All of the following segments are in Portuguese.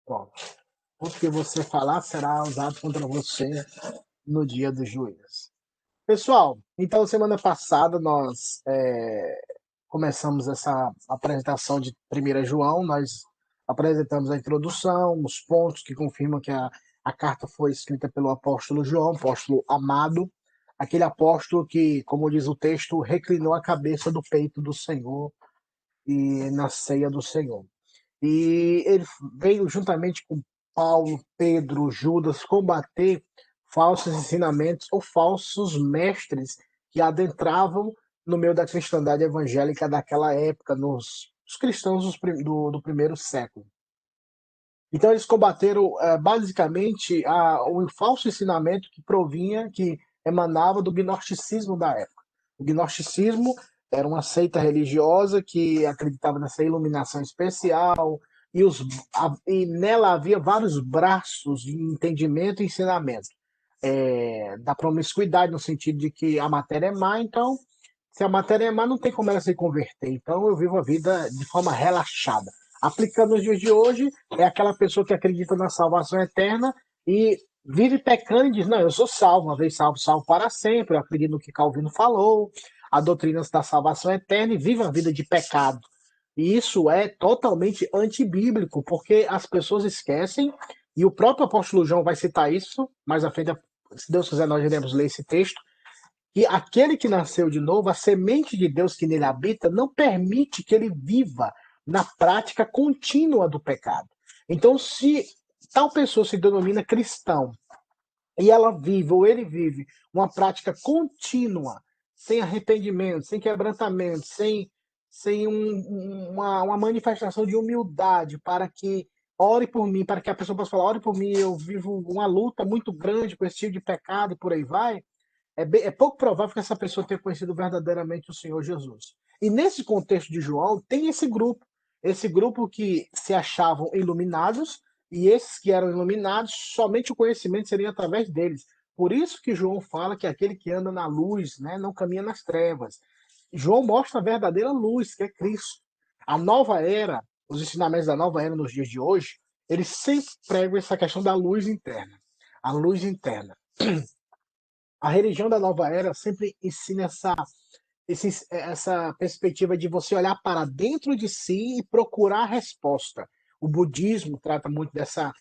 Pronto. O que você falar será usado contra você no dia do juízo. Pessoal, então semana passada nós começamos essa apresentação de 1 João, nós apresentamos a introdução, os pontos que confirmam que a carta foi escrita pelo apóstolo João, apóstolo amado, aquele apóstolo que, como diz o texto, reclinou a cabeça do peito do Senhor e na ceia do Senhor. E ele veio juntamente com Paulo, Pedro, Judas combater falsos ensinamentos ou falsos mestres que adentravam no meio da cristandade evangélica daquela época, nos cristãos do primeiro século. Então eles combateram basicamente o falso ensinamento que provinha, que emanava do gnosticismo da época. O gnosticismo era uma seita religiosa que acreditava nessa iluminação especial e, e nela havia vários braços de entendimento e ensinamento. Da promiscuidade, no sentido de que a matéria é má, então, se a matéria é má, não tem como ela se converter. Então, eu vivo a vida de forma relaxada. Aplicando nos dias de hoje, é aquela pessoa que acredita na salvação eterna e vive pecando e diz: Não, eu sou salvo, uma vez salvo, salvo para sempre. Eu acredito no que Calvino falou, a doutrina da salvação eterna e vive a vida de pecado. E isso é totalmente antibíblico, porque as pessoas esquecem, e o próprio apóstolo João vai citar isso, mais à frente, se Deus quiser, nós iremos ler esse texto, que aquele que nasceu de novo, a semente de Deus que nele habita, não permite que ele viva na prática contínua do pecado. Então, se tal pessoa se denomina cristão e ela vive, ou ele vive, uma prática contínua, sem arrependimento, sem quebrantamento, sem uma manifestação de humildade para que ore por mim, para que a pessoa possa falar, ore por mim, eu vivo uma luta muito grande com esse tipo de pecado e por aí vai, é pouco provável que essa pessoa tenha conhecido verdadeiramente o Senhor Jesus. E nesse contexto de João, tem esse grupo que se achavam iluminados, e esses que eram iluminados, somente o conhecimento seria através deles. Por isso que João fala que aquele que anda na luz, né, não caminha nas trevas. João mostra a verdadeira luz, que é Cristo. A nova era, os ensinamentos da nova era nos dias de hoje, eles sempre pregam essa questão da luz interna. A luz interna. A religião da nova era sempre ensina essa perspectiva de você olhar para dentro de si e procurar a resposta. O budismo trata muito dessa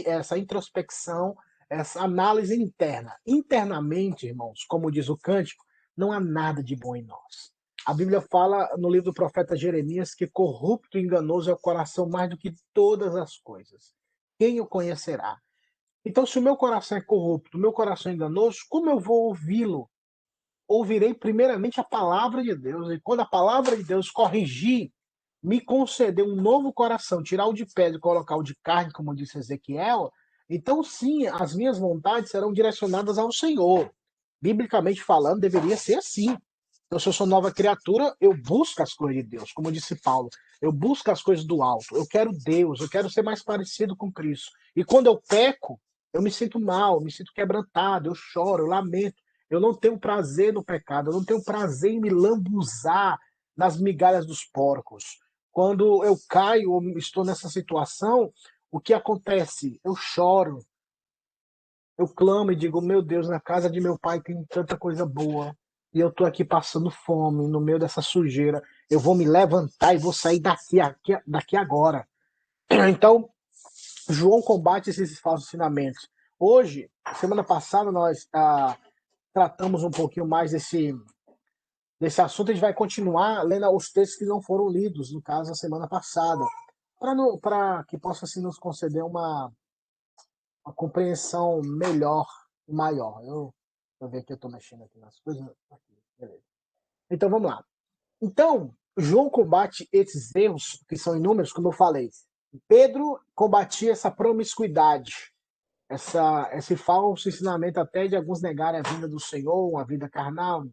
essa introspecção, essa análise interna. Internamente, irmãos, como diz o cântico, não há nada de bom em nós. A Bíblia fala no livro do profeta Jeremias que corrupto e enganoso é o coração mais do que todas as coisas. Quem o conhecerá? Então, se o meu coração é corrupto, o meu coração é enganoso, como eu vou ouvi-lo? Ouvirei primeiramente a palavra de Deus, e quando a palavra de Deus corrigir, me conceder um novo coração, tirar o de pedra e colocar o de carne, como disse Ezequiel, então sim, as minhas vontades serão direcionadas ao Senhor. Biblicamente falando, deveria ser assim. Então, se eu sou nova criatura, eu busco as coisas de Deus, como disse Paulo. Eu busco as coisas do alto. Eu quero Deus, eu quero ser mais parecido com Cristo. E quando eu peco, eu me sinto mal, eu me sinto quebrantado, eu choro, eu lamento. Eu não tenho prazer no pecado, eu não tenho prazer em me lambuzar nas migalhas dos porcos. Quando eu caio ou estou nessa situação, o que acontece? Eu choro, eu clamo e digo, meu Deus, na casa de meu pai tem tanta coisa boa. E eu tô aqui passando fome no meio dessa sujeira. Eu vou me levantar e vou sair daqui agora. Então, João combate esses falsos ensinamentos. Hoje, semana passada, nós tratamos um pouquinho mais desse assunto. A gente vai continuar lendo os textos que não foram lidos, no caso, a semana passada, para que possa assim, nos conceder uma compreensão melhor e maior. Eu ver que eu estou mexendo aqui nas coisas. Aqui, beleza. Então vamos lá. Então, João combate esses erros, que são inúmeros, como eu falei. Pedro combatia essa promiscuidade, esse falso ensinamento até de alguns negarem a vinda do Senhor, uma vida carnal,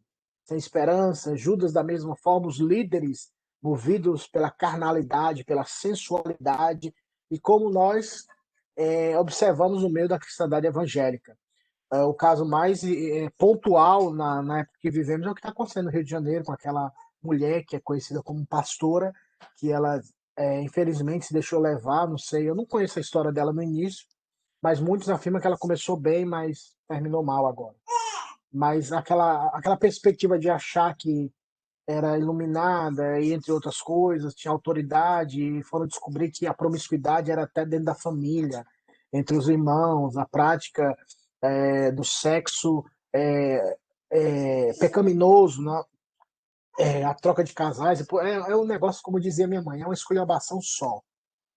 sem esperança. Judas, da mesma forma, os líderes movidos pela carnalidade, pela sensualidade, e como nós observamos no meio da cristandade evangélica. O caso mais pontual na época que vivemos é o que está acontecendo no Rio de Janeiro, com aquela mulher que é conhecida como pastora, que ela, infelizmente, se deixou levar, não sei, eu não conheço a história dela no início, mas muitos afirmam que ela começou bem, mas terminou mal agora. Mas aquela perspectiva de achar que era iluminada e entre outras coisas, tinha autoridade, e foram descobrir que a promiscuidade era até dentro da família, entre os irmãos, a prática do sexo é, pecaminoso, né? A troca de casais, é um negócio, como dizia minha mãe, é uma esculhambação só.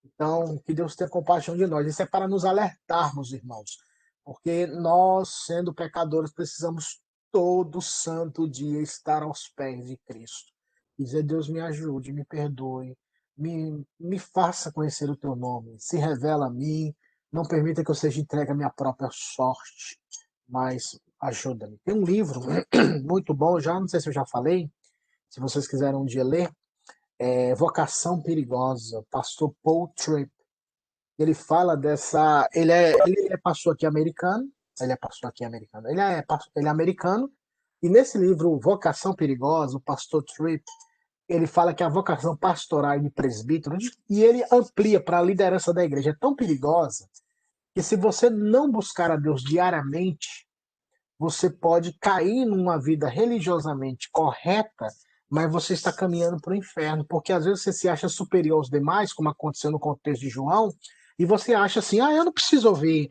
Então, que Deus tenha compaixão de nós. Isso é para nos alertarmos, irmãos, porque nós, sendo pecadores, precisamos todo santo dia estar aos pés de Cristo. E dizer, Deus me ajude, me perdoe, me faça conhecer o teu nome, se revela a mim, não permita que eu seja entregue à minha própria sorte, mas ajuda-me. Tem um livro muito bom, já não sei se eu já falei, se vocês quiserem um dia ler, Vocação Perigosa, pastor Paul Tripp. Ele fala dessa. Ele é pastor aqui americano. Ele é pastor aqui americano. Ele é americano. E nesse livro, Vocação Perigosa, o pastor Tripp, ele fala que a vocação pastoral de presbítero, e ele amplia para a liderança da igreja, é tão perigosa que se você não buscar a Deus diariamente, você pode cair numa vida religiosamente correta, mas você está caminhando para o inferno, porque às vezes você se acha superior aos demais, como aconteceu no contexto de João, e você acha assim, eu não preciso ouvir.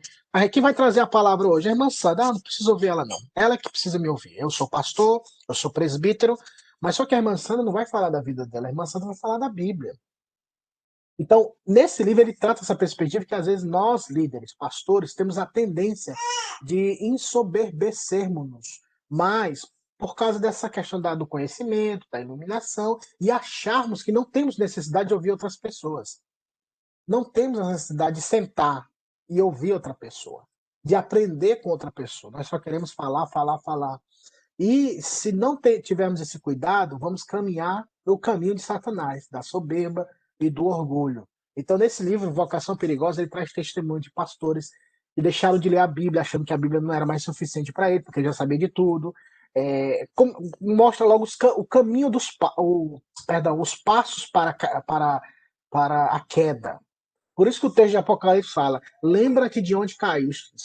Quem vai trazer a palavra hoje? A irmã Sandra, não preciso ouvir ela não. Ela que precisa me ouvir. Eu sou pastor, eu sou presbítero, mas só que a irmã Sandra não vai falar da vida dela, a irmã Sandra vai falar da Bíblia. Então, nesse livro, ele trata essa perspectiva que, às vezes, nós, líderes, pastores, temos a tendência de ensoberbecermos-nos, mas por causa dessa questão do conhecimento, da iluminação, e acharmos que não temos necessidade de ouvir outras pessoas. Não temos a necessidade de sentar e ouvir outra pessoa, de aprender com outra pessoa. Nós só queremos falar, falar, falar. E se não tivermos esse cuidado, vamos caminhar no caminho de Satanás, da soberba e do orgulho. Então, nesse livro, Vocação Perigosa, ele traz testemunho de pastores que deixaram de ler a Bíblia, achando que a Bíblia não era mais suficiente para ele, porque ele já sabia de tudo. Mostra logo o caminho os passos para a queda. Por isso que o texto de Apocalipse fala: lembra-te de onde caíste.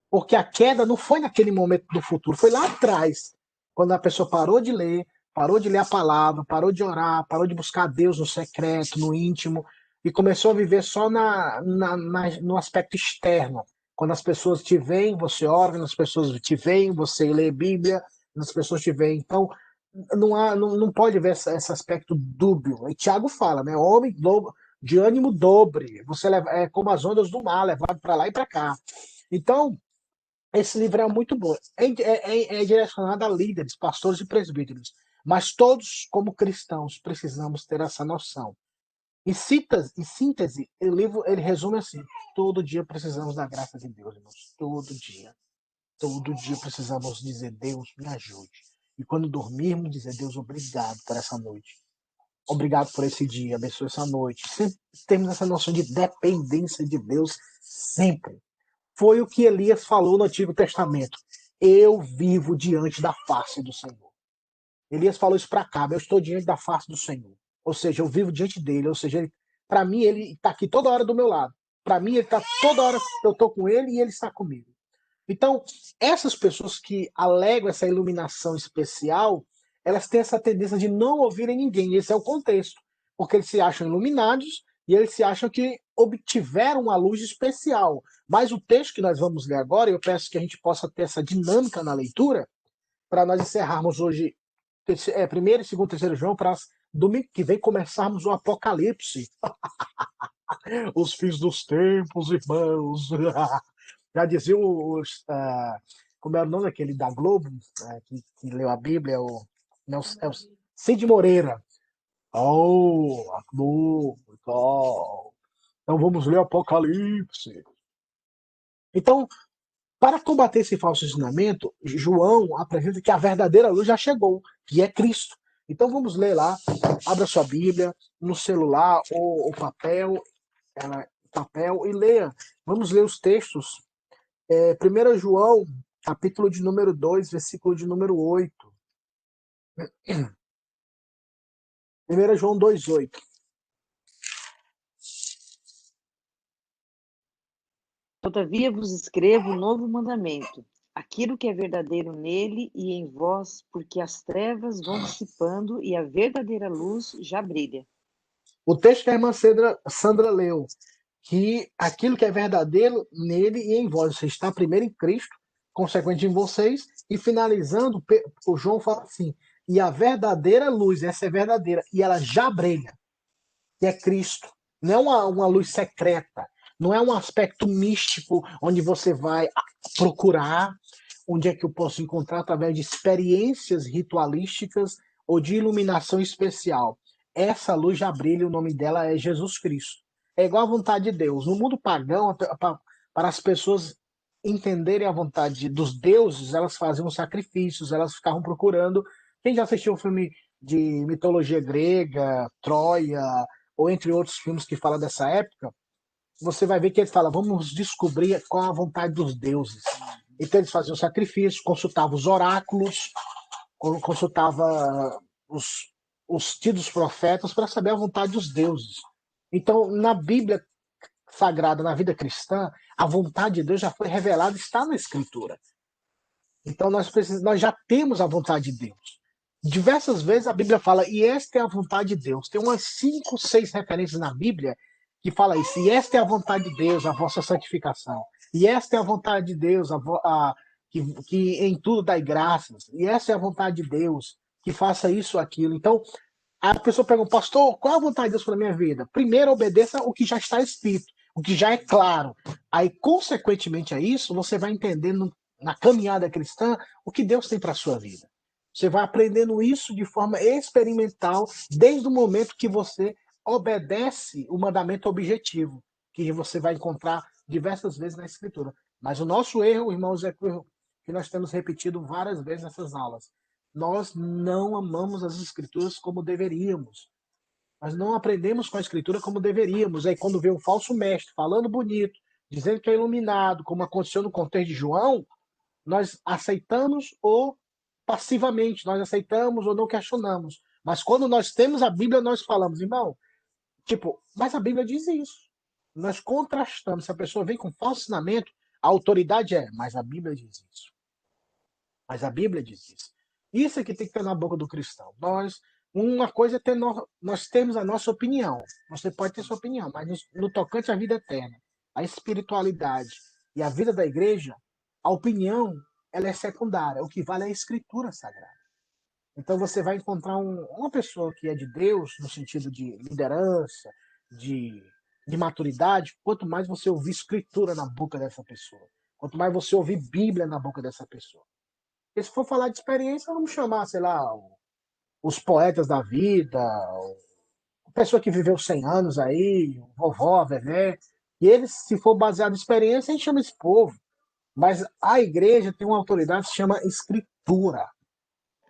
Porque a queda não foi naquele momento do futuro, foi lá atrás, quando a pessoa parou de ler a palavra, parou de orar, parou de buscar Deus no secreto, no íntimo, e começou a viver só no aspecto externo. Quando as pessoas te veem, você ora, quando as pessoas te veem, você lê Bíblia, quando as pessoas te veem. Então, não pode haver esse aspecto dúbio. E Tiago fala, né? Homem de ânimo dobre. Você é como as ondas do mar, levado para lá e para cá. Então, esse livro é muito bom. É direcionado a líderes, pastores e presbíteros. Mas todos, como cristãos, precisamos ter essa noção. Em síntese, o livro ele resume assim: todo dia precisamos da graça de Deus, irmãos. Todo dia. Todo dia precisamos dizer: Deus, me ajude. E quando dormirmos, dizer: Deus, obrigado por essa noite. Obrigado por esse dia, abençoe essa noite. Sempre temos essa noção de dependência de Deus, sempre. Foi o que Elias falou no Antigo Testamento. Eu vivo diante da face do Senhor. Elias falou isso para cá, eu estou diante da face do Senhor. Ou seja, eu vivo diante dele. Ou seja, para mim, ele está aqui toda hora do meu lado. Para mim, ele está toda hora que eu estou com ele e ele está comigo. Então, essas pessoas que alegam essa iluminação especial, elas têm essa tendência de não ouvirem ninguém. Esse é o contexto. Porque eles se acham iluminados e eles se acham que obtiveram uma luz especial. Mas o texto que nós vamos ler agora, eu peço que a gente possa ter essa dinâmica na leitura, para nós encerrarmos hoje primeiro, segundo, terceiro João, para domingo que vem começarmos o Apocalipse. Os fins dos tempos, irmãos. Já dizia como é o nome daquele da Globo, que leu a Bíblia, não, o Cid Moreira. Oh, a Globo e tal. Então vamos ler Apocalipse. Então, para combater esse falso ensinamento, João apresenta que a verdadeira luz já chegou, que é Cristo. Então vamos ler lá, abra sua Bíblia, no celular ou papel, papel e leia. Vamos ler os textos. 1 João, capítulo de número 2, versículo de número 8. 1 João 2,8. Todavia vos escrevo um novo mandamento, aquilo que é verdadeiro nele e em vós, porque as trevas vão dissipando e a verdadeira luz já brilha. O texto que a irmã Sandra leu, que aquilo que é verdadeiro nele e em vós, você está primeiro em Cristo, consequente em vocês, e finalizando, o João fala assim, e a verdadeira luz, essa é verdadeira, e ela já brilha, que é Cristo. Não é uma luz secreta, não é um aspecto místico onde você vai procurar onde é que eu posso encontrar através de experiências ritualísticas ou de iluminação especial. Essa luz já brilha, o nome dela é Jesus Cristo. É igual à vontade de Deus. No mundo pagão, para as pessoas entenderem a vontade dos deuses, elas faziam sacrifícios, elas ficavam procurando. Quem já assistiu um filme de mitologia grega, Troia, ou entre outros filmes que falam dessa época, você vai ver que ele fala, vamos descobrir qual a vontade dos deuses. Então eles faziam sacrifício, consultavam os oráculos, consultava os tidos profetas para saber a vontade dos deuses. Então, na Bíblia Sagrada, na vida cristã, a vontade de Deus já foi revelada, está na Escritura. Então, nós já temos a vontade de Deus. Diversas vezes a Bíblia fala, e esta é a vontade de Deus. Tem umas 5, 6 referências na Bíblia que fala isso. E esta é a vontade de Deus, a vossa santificação. E esta é a vontade de Deus, que em tudo dai graças. E essa é a vontade de Deus, que faça isso ou aquilo. Então, a pessoa pergunta, pastor, qual a vontade de Deus para a minha vida? Primeiro, obedeça o que já está escrito, o que já é claro. Aí, consequentemente a isso, você vai entendendo na caminhada cristã o que Deus tem para a sua vida. Você vai aprendendo isso de forma experimental, desde o momento que você obedece o mandamento objetivo, que você vai encontrar diversas vezes na Escritura. Mas o nosso erro, irmãos, é que nós temos repetido várias vezes nessas aulas. Nós não amamos as Escrituras como deveríamos. Nós não aprendemos com a Escritura como deveríamos. Aí, quando vê um falso mestre falando bonito, dizendo que é iluminado, como aconteceu no contexto de João, nós aceitamos ou passivamente, nós aceitamos ou não questionamos. Mas quando nós temos a Bíblia, nós falamos, irmão, tipo, mas a Bíblia diz isso. Nós contrastamos. Se a pessoa vem com falso ensinamento, a autoridade mas a Bíblia diz isso. Mas a Bíblia diz isso. Isso é que tem que ter na boca do cristão. Uma coisa é nós temos a nossa opinião. Você pode ter sua opinião, mas no tocante à vida eterna, a espiritualidade e a vida da igreja, a opinião ela é secundária. O que vale é a escritura sagrada. Então você vai encontrar uma pessoa que é de Deus, no sentido de liderança, de, de maturidade, quanto mais você ouvir escritura na boca dessa pessoa. Quanto mais você ouvir Bíblia na boca dessa pessoa. Porque se for falar de experiência, vamos chamar, sei lá, os poetas da vida, a pessoa que viveu 100 anos aí, vovó, vené. E eles, se for baseado em experiência, a gente chama esse povo. Mas a igreja tem uma autoridade que se chama Escritura.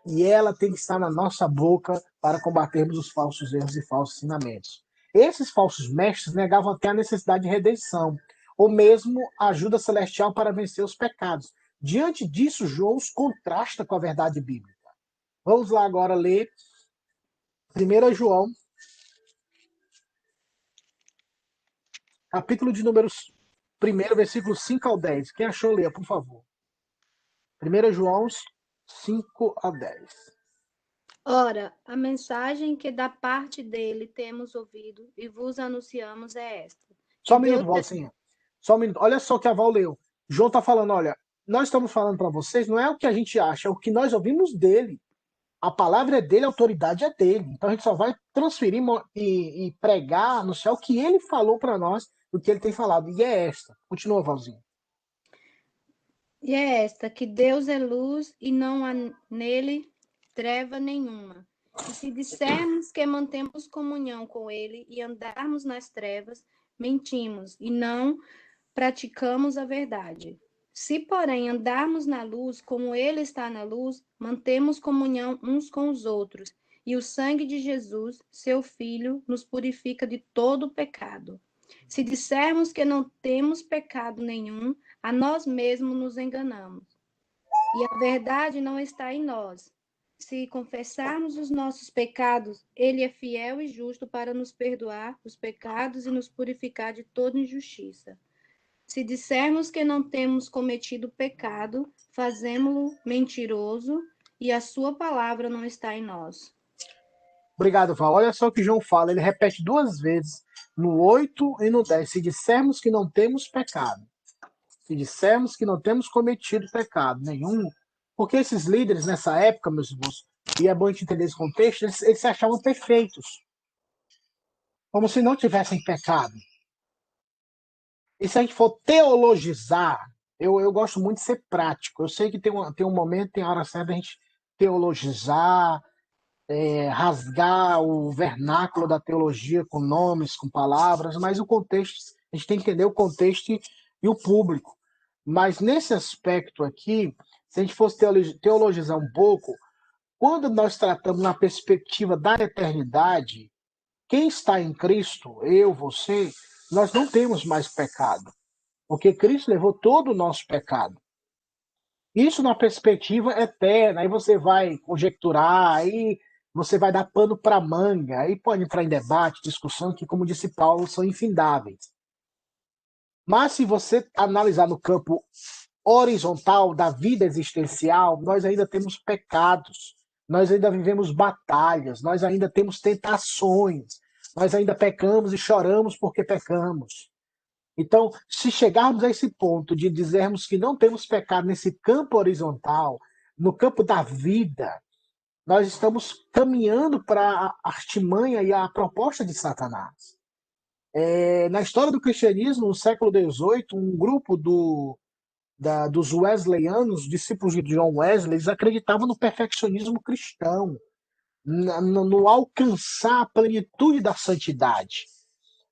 E ela tem que estar na nossa boca para combatermos os falsos erros e falsos ensinamentos. Esses falsos mestres negavam até a necessidade de redenção, ou mesmo ajuda celestial para vencer os pecados. Diante disso, João os contrasta com a verdade bíblica. Vamos lá agora ler 1 João, capítulo de números 1, versículo 5 ao 10. Quem achou, leia, por favor. 1 João 5 ao 10. Ora, a mensagem que da parte dele temos ouvido e vos anunciamos é esta. Só um minuto, Valcinha. Só um minuto. Olha só o que a Val leu. João está falando, olha, nós estamos falando para vocês, não é o que a gente acha, é o que nós ouvimos dele. A palavra é dele, a autoridade é dele. Então a gente só vai transferir e pregar, anunciar o que ele falou para nós, o que ele tem falado. E é esta. Continua, Valzinho. E é esta, que Deus é luz e não há nele treva nenhuma. E se dissermos que mantemos comunhão com ele e andarmos nas trevas, mentimos e não praticamos a verdade. Se, porém, andarmos na luz, como ele está na luz, mantemos comunhão uns com os outros, e o sangue de Jesus, seu Filho, nos purifica de todo pecado. Se dissermos que não temos pecado nenhum, a nós mesmos nos enganamos. E a verdade não está em nós. Se confessarmos os nossos pecados, ele é fiel e justo para nos perdoar os pecados e nos purificar de toda injustiça. Se dissermos que não temos cometido pecado, fazemo-lo mentiroso e a sua palavra não está em nós. Obrigado, Val. Olha só o que João fala, ele repete 2 vezes, no 8 e no 10. Se dissermos que não temos pecado, se dissermos que não temos cometido pecado nenhum, porque esses líderes nessa época, meus irmãos, e é bom a gente entender esse contexto, eles se achavam perfeitos, como se não tivessem pecado. E se a gente for teologizar, eu gosto muito de ser prático. Eu sei que tem um momento, tem a hora certa da gente teologizar, rasgar o vernáculo da teologia com nomes, com palavras, mas o contexto, a gente tem que entender o contexto e o público. Mas nesse aspecto aqui, se a gente fosse teologizar um pouco, quando nós tratamos na perspectiva da eternidade, quem está em Cristo, eu, você, nós não temos mais pecado, porque Cristo levou todo o nosso pecado. Isso na perspectiva eterna, aí você vai conjecturar, aí você vai dar pano para manga, aí pode entrar em debate, discussão, que, como disse Paulo, são infindáveis. Mas se você analisar no campo horizontal da vida existencial, nós ainda temos pecados, nós ainda vivemos batalhas, nós ainda temos tentações, nós ainda pecamos e choramos porque pecamos. Então, se chegarmos a esse ponto de dizermos que não temos pecado nesse campo horizontal, no campo da vida, nós estamos caminhando para a artimanha e a proposta de Satanás. Na história do cristianismo, no século XVIII, um grupo dos wesleyanos, discípulos de John Wesley, eles acreditavam no perfeccionismo cristão, no alcançar a plenitude da santidade,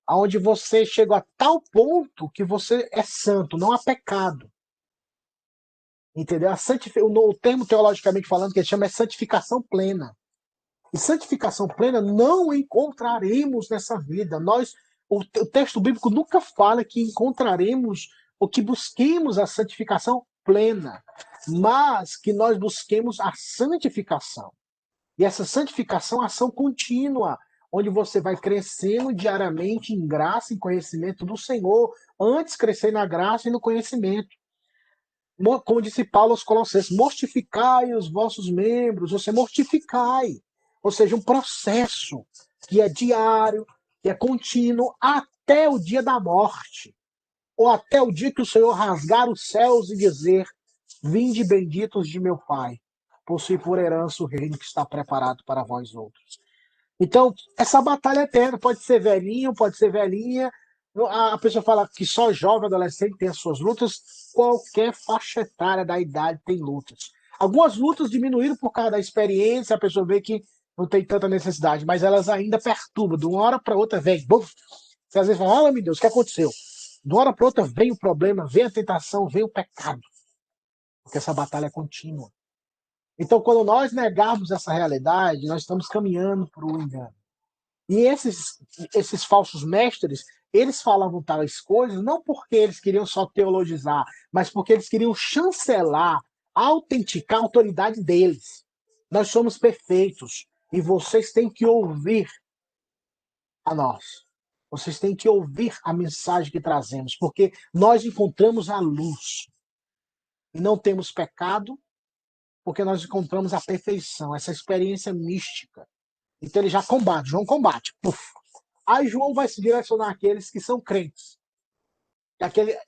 onde você chega a tal ponto que você é santo, não há pecado. Entendeu? O termo teologicamente falando que ele chama é santificação plena. E santificação plena não encontraremos nessa vida. O texto bíblico nunca fala que encontraremos ou que busquemos a santificação plena, mas que nós busquemos a santificação. E essa santificação é ação contínua, onde você vai crescendo diariamente em graça e conhecimento do Senhor, antes crescer na graça e no conhecimento. Como disse Paulo aos Colossenses, mortificai os vossos membros, você mortificai. Ou seja, um processo que é diário, que é contínuo, até o dia da morte. Ou até o dia que o Senhor rasgar os céus e dizer, vinde benditos de meu Pai, possui por herança o reino que está preparado para vós outros. Então, essa batalha é eterna, pode ser velhinho, pode ser velhinha. A pessoa fala que só jovem, adolescente tem as suas lutas. Qualquer faixa etária da idade tem lutas. Algumas lutas diminuíram por causa da experiência, a pessoa vê que não tem tanta necessidade, mas elas ainda perturbam. De uma hora para outra vem. Buf, você às vezes fala, meu Deus, o que aconteceu? De uma hora para outra vem o problema, vem a tentação, vem o pecado. Porque essa batalha é contínua. Então, quando nós negarmos essa realidade, nós estamos caminhando para o engano. E esses falsos mestres, eles falavam tais coisas não porque eles queriam só teologizar, mas porque eles queriam chancelar, autenticar a autoridade deles. Nós somos perfeitos e vocês têm que ouvir a nós. Vocês têm que ouvir a mensagem que trazemos, porque nós encontramos a luz e não temos pecado, porque nós encontramos a perfeição, essa experiência mística. Então ele já combate, João combate. Puf. Aí João vai se direcionar àqueles que são crentes.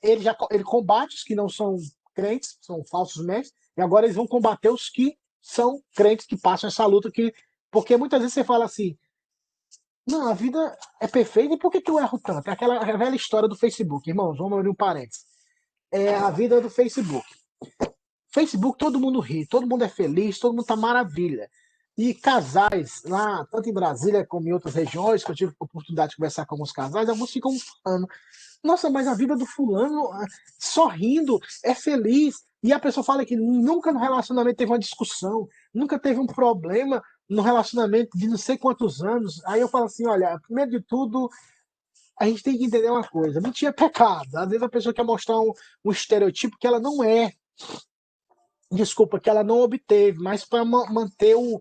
Ele combate os que não são crentes, são falsos mestres, e agora eles vão combater os que são crentes, que passam essa luta. Porque muitas vezes você fala assim, não, a vida é perfeita, e por que eu erro tanto? É aquela velha história do Facebook, irmãos, vamos abrir um parênteses. É a vida do Facebook. Facebook, todo mundo ri, todo mundo é feliz, todo mundo tá maravilha. E casais lá, tanto em Brasília como em outras regiões, que eu tive a oportunidade de conversar com alguns casais, alguns ficam falando, nossa, mas a vida do fulano, sorrindo, é feliz. E a pessoa fala que nunca no relacionamento teve uma discussão, nunca teve um problema no relacionamento de não sei quantos anos. Aí eu falo assim, olha, primeiro de tudo, a gente tem que entender uma coisa: mentir é pecado. Às vezes a pessoa quer mostrar um estereotipo que ela não é, desculpa, que ela não obteve, mas para manter o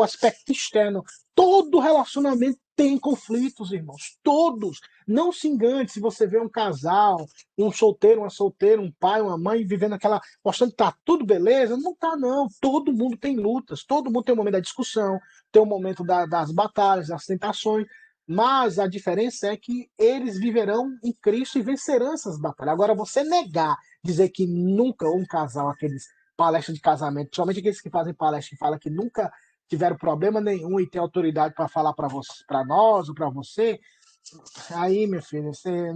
aspecto externo. Todo relacionamento tem conflitos, irmãos. Todos. Não se engane se você vê um casal, um solteiro, uma solteira, um pai, uma mãe vivendo aquela, mostrando que tá tudo beleza. Não tá, não. Todo mundo tem lutas. Todo mundo tem um momento da discussão, tem um momento das batalhas, das tentações. Mas a diferença é que eles viverão em Cristo e vencerão essas batalhas. Agora, você negar, dizer que nunca um casal, aqueles palestras de casamento, somente aqueles que fazem palestra e falam que nunca tiveram problema nenhum e tem autoridade para falar para você, para nós ou para você, aí, meu filho, você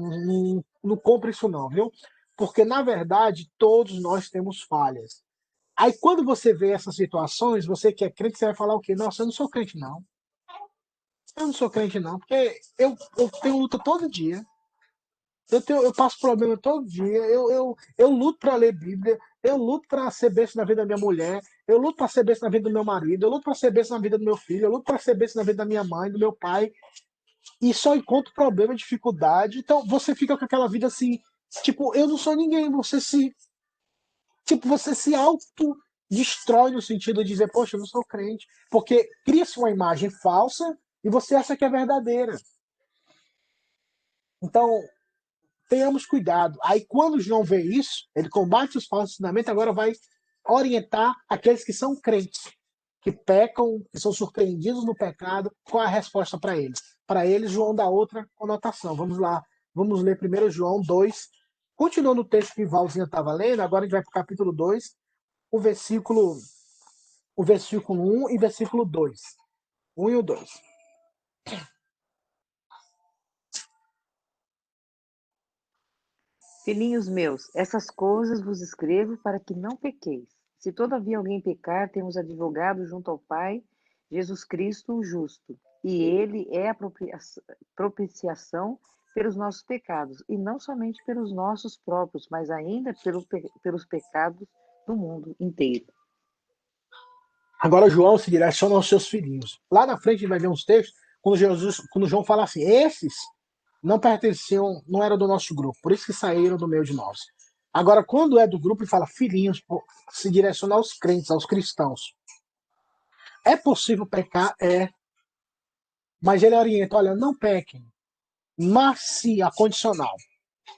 não compra isso não, viu? Porque, na verdade, todos nós temos falhas. Aí, quando você vê essas situações, você que é crente, você vai falar o quê? Nossa, eu não sou crente, não. Eu não sou crente, não, porque eu tenho luta todo dia. Eu passo problema todo dia. Eu luto para ler Bíblia. Eu luto para ser bênção na vida da minha mulher. Eu luto para ser bênção na vida do meu marido. Eu luto para ser bênção na vida do meu filho. Eu luto para ser bênção na vida da minha mãe, do meu pai. E só encontro problema, dificuldade. Então você fica com aquela vida assim, tipo, eu não sou ninguém. Você se auto-destrói no sentido de dizer, poxa, eu não sou crente. Porque cria-se uma imagem falsa e você acha que é verdadeira. Então, tenhamos cuidado. Aí, quando João vê isso, ele combate os falsos ensinamentos, agora vai orientar aqueles que são crentes, que pecam, que são surpreendidos no pecado. Qual é a resposta para eles? Para eles, João dá outra conotação. Vamos lá, vamos ler primeiro João 2. Continuando o texto que Valzinha estava lendo, agora a gente vai para o capítulo 2, o versículo 1 e versículo 2. 1 e o 2. Filhinhos meus, essas coisas vos escrevo para que não pequeis. Se todavia alguém pecar, temos advogado junto ao Pai, Jesus Cristo o justo. E ele é a propiciação pelos nossos pecados, e não somente pelos nossos próprios, mas ainda pelos pecados do mundo inteiro. Agora João se direciona aos seus filhinhos. Lá na frente a gente vai ver uns textos quando João fala assim: esses não pertenciam, não eram do nosso grupo, por isso que saíram do meio de nós. Agora, quando é do grupo, ele fala filhinhos, se direciona aos crentes, aos cristãos. É possível pecar? É. Mas ele orienta: olha, não pequem. Mas se, a condicional.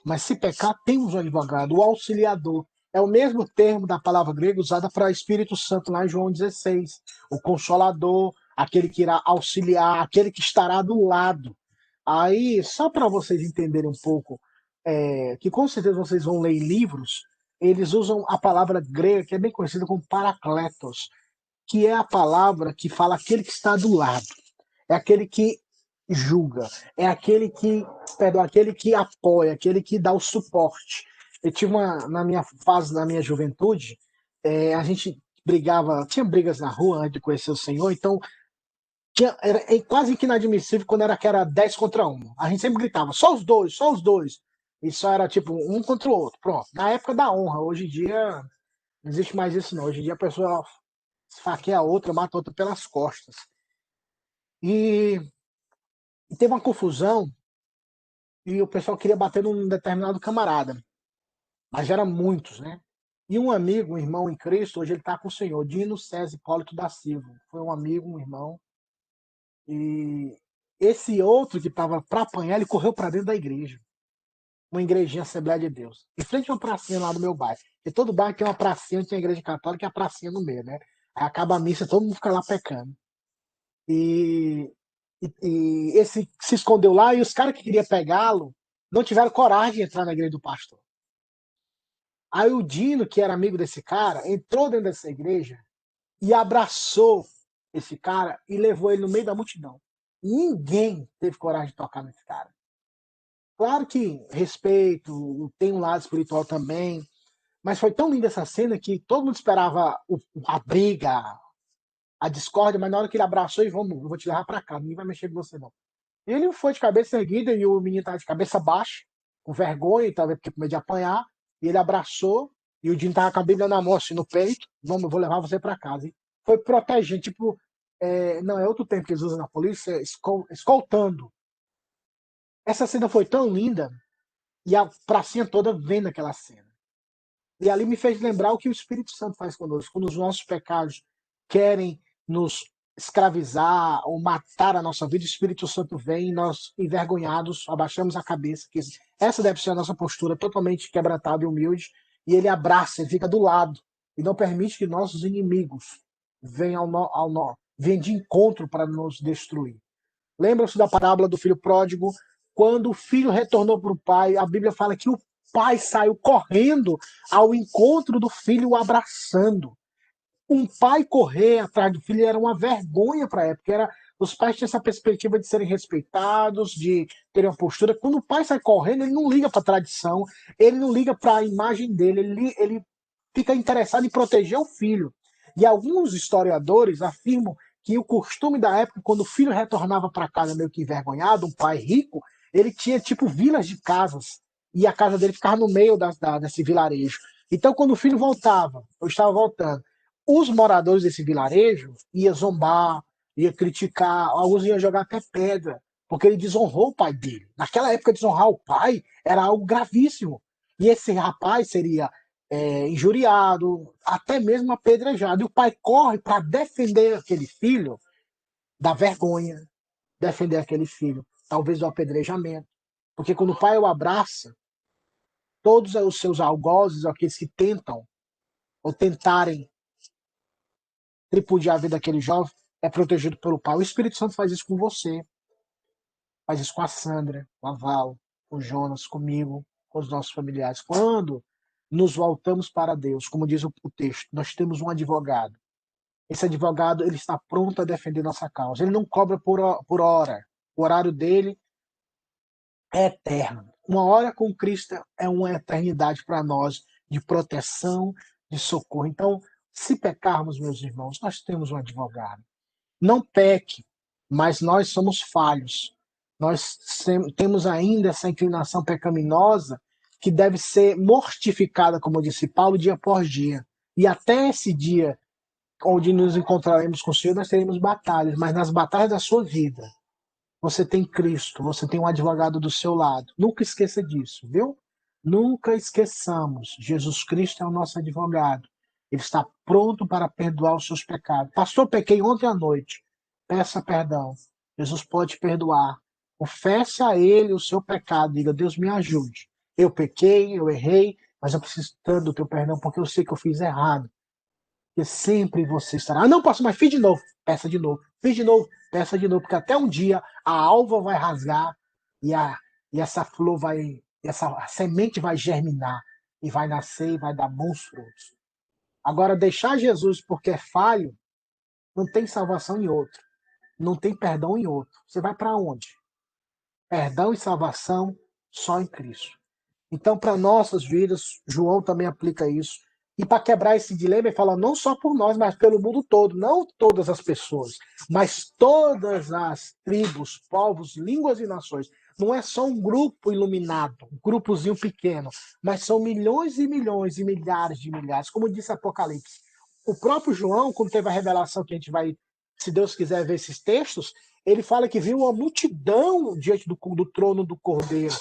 Mas se pecar, temos um advogado, o auxiliador. É o mesmo termo da palavra grega usada para Espírito Santo lá em João 16. O consolador, aquele que irá auxiliar, aquele que estará do lado. Aí, só para vocês entenderem um pouco, que com certeza vocês vão ler em livros, eles usam a palavra grega, que é bem conhecida como parakletos, que é a palavra que fala aquele que está do lado. É aquele que julga, é aquele que apoia, aquele que dá o suporte. Eu tive na minha fase, na minha juventude, a gente brigava, tinha brigas na rua antes de conhecer o Senhor, então era quase que inadmissível quando era que era 10 contra 1. A gente sempre gritava, só os dois, só os dois. E só era tipo um contra o outro. Pronto. Na época da honra, hoje em dia não existe mais isso não. Hoje em dia a pessoa esfaqueia a outra, mata a outra pelas costas. E teve uma confusão e o pessoal queria bater num determinado camarada, mas eram muitos, né? E um amigo, um irmão em Cristo, hoje ele está com o Senhor, Dino César Hipólito da Silva. Foi um amigo, um irmão. E esse outro que estava para apanhar, ele correu para dentro da igreja. Uma igrejinha Assembleia de Deus. Em frente a uma pracinha lá do meu bairro. E todo bairro tem uma pracinha, tem a igreja católica e a pracinha no meio, né? Aí acaba a missa, todo mundo fica lá pecando. E esse se escondeu lá e os caras que queriam pegá-lo não tiveram coragem de entrar na igreja do pastor. Aí o Dino, que era amigo desse cara, entrou dentro dessa igreja e abraçou esse cara e levou ele no meio da multidão. Ninguém teve coragem de tocar nesse cara. Claro que respeito, tem um lado espiritual também, mas foi tão linda essa cena que todo mundo esperava a briga, a discórdia, mas na hora que ele abraçou e vamos, eu vou te levar pra cá, ninguém vai mexer com você não. Ele foi de cabeça erguida e o menino tava de cabeça baixa, com vergonha, talvez porque com medo de apanhar, e ele abraçou e o Dino tava com a Bíblia na mão, assim, no peito, vamos, eu vou levar você pra casa. E foi protegendo, tipo, não, é outro termo que eles usam na polícia, escoltando. Essa cena foi tão linda, e a pracinha toda vendo aquela cena. E ali me fez lembrar o que o Espírito Santo faz conosco. Quando os nossos pecados querem nos escravizar ou matar a nossa vida, o Espírito Santo vem e nós, envergonhados, abaixamos a cabeça. Que essa deve ser a nossa postura, totalmente quebrantada e humilde. E ele abraça, ele fica do lado. E não permite que nossos inimigos venham venham de encontro para nos destruir. Lembram-se da parábola do filho pródigo? Quando o filho retornou para o pai, a Bíblia fala que o pai saiu correndo ao encontro do filho, o abraçando. Um pai correr atrás do filho era uma vergonha para a época. Os pais tinham essa perspectiva de serem respeitados, de terem uma postura. Quando o pai sai correndo, ele não liga para a tradição, ele não liga para a imagem dele, ele fica interessado em proteger o filho. E alguns historiadores afirmam que o costume da época, quando o filho retornava para casa meio que envergonhado, um pai rico, ele tinha tipo vilas de casas, e a casa dele ficava no meio desse vilarejo. Então, quando o filho voltava, ou estava voltando, os moradores desse vilarejo iam zombar, iam criticar, alguns iam jogar até pedra, porque ele desonrou o pai dele. Naquela época, desonrar o pai era algo gravíssimo. E esse rapaz seria injuriado, até mesmo apedrejado. E o pai corre para defender aquele filho da vergonha, defender aquele filho, talvez do apedrejamento. Porque quando o pai o abraça, todos os seus algozes, aqueles que tentam ou tentarem tripudiar a vida daquele jovem, é protegido pelo pai. O Espírito Santo faz isso com você, faz isso com a Sandra, com a Val, com o Jonas, comigo, com os nossos familiares. Quando nos voltamos para Deus, como diz o texto, nós temos um advogado. Esse advogado, ele está pronto a defender nossa causa. Ele não cobra por hora. O horário dele é eterno. Uma hora com Cristo é uma eternidade para nós de proteção, de socorro. Então, se pecarmos, meus irmãos, nós temos um advogado. Não peque, mas nós somos falhos. Nós temos ainda essa inclinação pecaminosa que deve ser mortificada, como disse Paulo, dia após dia. E até esse dia, onde nos encontraremos com o Senhor, nós teremos batalhas, mas nas batalhas da sua vida, você tem Cristo, você tem um advogado do seu lado. Nunca esqueça disso, viu? Nunca esqueçamos. Jesus Cristo é o nosso advogado. Ele está pronto para perdoar os seus pecados. Pastor, pequei ontem à noite. Peça perdão. Jesus pode perdoar. Confesse a Ele o seu pecado. Diga, Deus me ajude. Eu pequei, eu errei, mas eu preciso tanto do teu perdão porque eu sei que eu fiz errado. Porque sempre você estará. Ah, não, pastor, mas fiz de novo. Peça de novo. Fiz de novo. Peça de novo. Porque até um dia a alva vai rasgar e essa flor vai. A semente vai germinar e vai nascer e vai dar bons frutos. Agora, deixar Jesus porque é falho, não tem salvação em outro. Não tem perdão em outro. Você vai para onde? Perdão e salvação só em Cristo. Então, para nossas vidas, João também aplica isso. E para quebrar esse dilema, ele fala não só por nós, mas pelo mundo todo. Não todas as pessoas, mas todas as tribos, povos, línguas e nações. Não é só um grupo iluminado, um grupozinho pequeno, mas são milhões e milhões e milhares de milhares, como disse Apocalipse. O próprio João, quando teve a revelação que a gente vai, se Deus quiser ver esses textos, ele fala que viu uma multidão diante do trono do Cordeiro,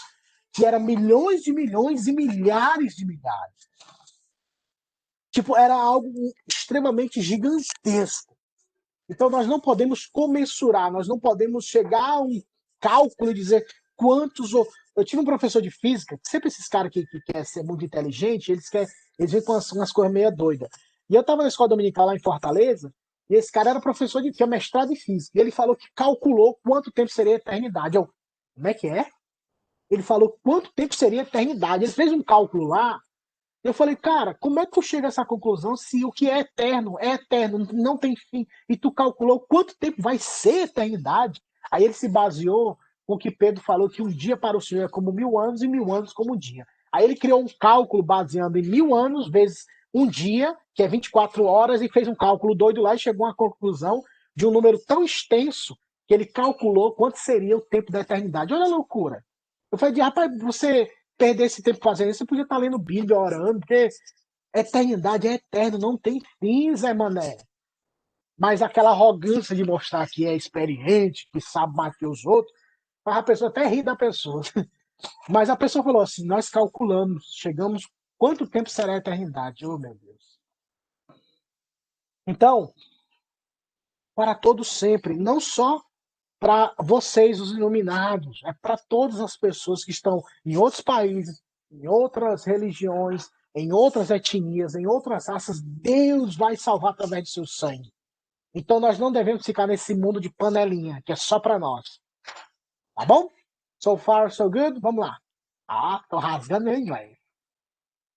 que era milhões de milhões e milhares de milhares. Tipo, era algo extremamente gigantesco. Então nós não podemos comensurar, nós não podemos chegar a um cálculo e dizer quantos... Eu tive um professor de física, sempre esses caras que querem ser muito inteligente, eles vêm com umas coisas meio doidas. E eu estava na escola dominical lá em Fortaleza, e esse cara era professor tinha mestrado em física, e ele falou que calculou quanto tempo seria a eternidade. Como é que é? Ele falou quanto tempo seria a eternidade. Ele fez um cálculo lá. Eu falei, cara, como é que tu chega a essa conclusão se o que é eterno, não tem fim? E tu calculou quanto tempo vai ser a eternidade? Aí ele se baseou com o que Pedro falou, que um dia para o Senhor é como 1000 anos e 1000 anos como um dia. Aí ele criou um cálculo baseando em 1000 anos vezes um dia, que é 24 horas, e fez um cálculo doido lá e chegou a uma conclusão de um número tão extenso que ele calculou quanto seria o tempo da eternidade. Olha a loucura. Eu falei, rapaz, você perder esse tempo fazendo isso, você podia estar lendo Bíblia, orando, porque eternidade é eterno, não tem fim, Zé Mané. Mas aquela arrogância de mostrar que é experiente, que sabe mais que os outros, faz a pessoa até rir da pessoa. Mas a pessoa falou assim: nós calculamos, chegamos, quanto tempo será a eternidade? Oh, meu Deus. Então, para todos sempre, não só para vocês, os iluminados, é para todas as pessoas que estão em outros países, em outras religiões, em outras etnias, em outras raças. Deus vai salvar através do seu sangue. Então nós não devemos ficar nesse mundo de panelinha, que é só para nós. Tá bom? So far, so good? Vamos lá. Ah, tô rasgando meu inglês.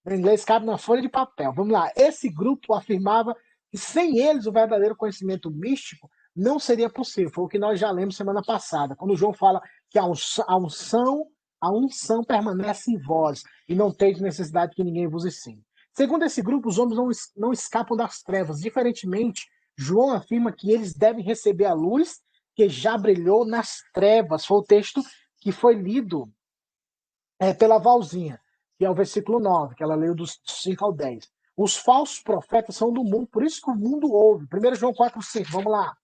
Meu inglês cabe na folha de papel. Vamos lá. Esse grupo afirmava que sem eles o verdadeiro conhecimento místico não seria possível. Foi o que nós já lemos semana passada, quando João fala que a unção permanece em vós e não teis necessidade que ninguém vos ensine. Segundo esse grupo, os homens não escapam das trevas. Diferentemente, João afirma que eles devem receber a luz que já brilhou nas trevas. Foi o texto que foi lido pela Valzinha, que é o versículo 9, que ela leu dos 5 ao 10. Os falsos profetas são do mundo, por isso que o mundo ouve. 1 João 4,5, vamos lá.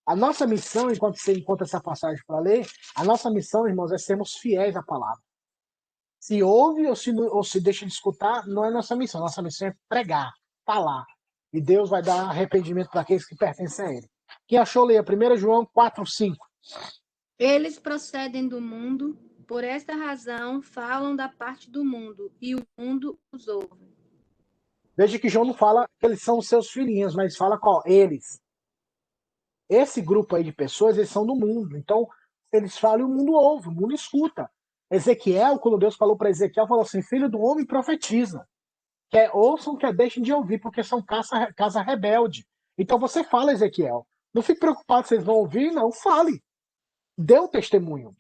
A nossa missão, enquanto você encontra essa passagem para ler, a nossa missão, irmãos, é sermos fiéis à palavra. Se ouve ou se deixa de escutar, não é nossa missão. Nossa missão é pregar, falar. E Deus vai dar arrependimento para aqueles que pertencem a Ele. Quem achou, leia 1 João 4,5. Eles procedem do mundo, por esta razão falam da parte do mundo, e o mundo os ouve. Veja que João não fala que eles são os seus filhinhos, mas fala qual? Eles. Esse grupo aí de pessoas, eles são do mundo. Então, eles falam e o mundo ouve, o mundo escuta. Ezequiel, quando Deus falou para Ezequiel, falou assim: filho do homem, profetiza. Quer ouçam, quer deixem de ouvir, porque são casa rebelde. Então você fala, Ezequiel. Não fique preocupado se vocês vão ouvir, não. Fale. Dê o testemunho.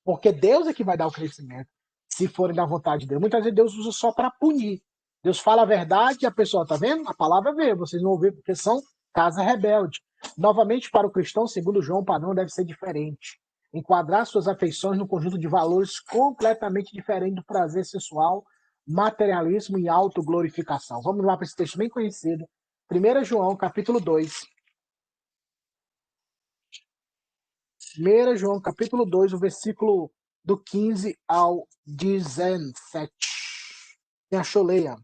Porque Deus é que vai dar o crescimento, se forem da vontade de Deus. Muitas vezes Deus usa só para punir. Deus fala a verdade e a pessoa, tá vendo? A palavra veio, vocês não ouviram porque são casa rebelde. Novamente, para o cristão, segundo João, o padrão deve ser diferente. Enquadrar suas afeições num conjunto de valores completamente diferente do prazer sexual, materialismo e autoglorificação. Vamos lá para esse texto bem conhecido. 1 João, capítulo 2. 1 João, capítulo 2, o versículo do 15 ao 17. Quem achou, leia.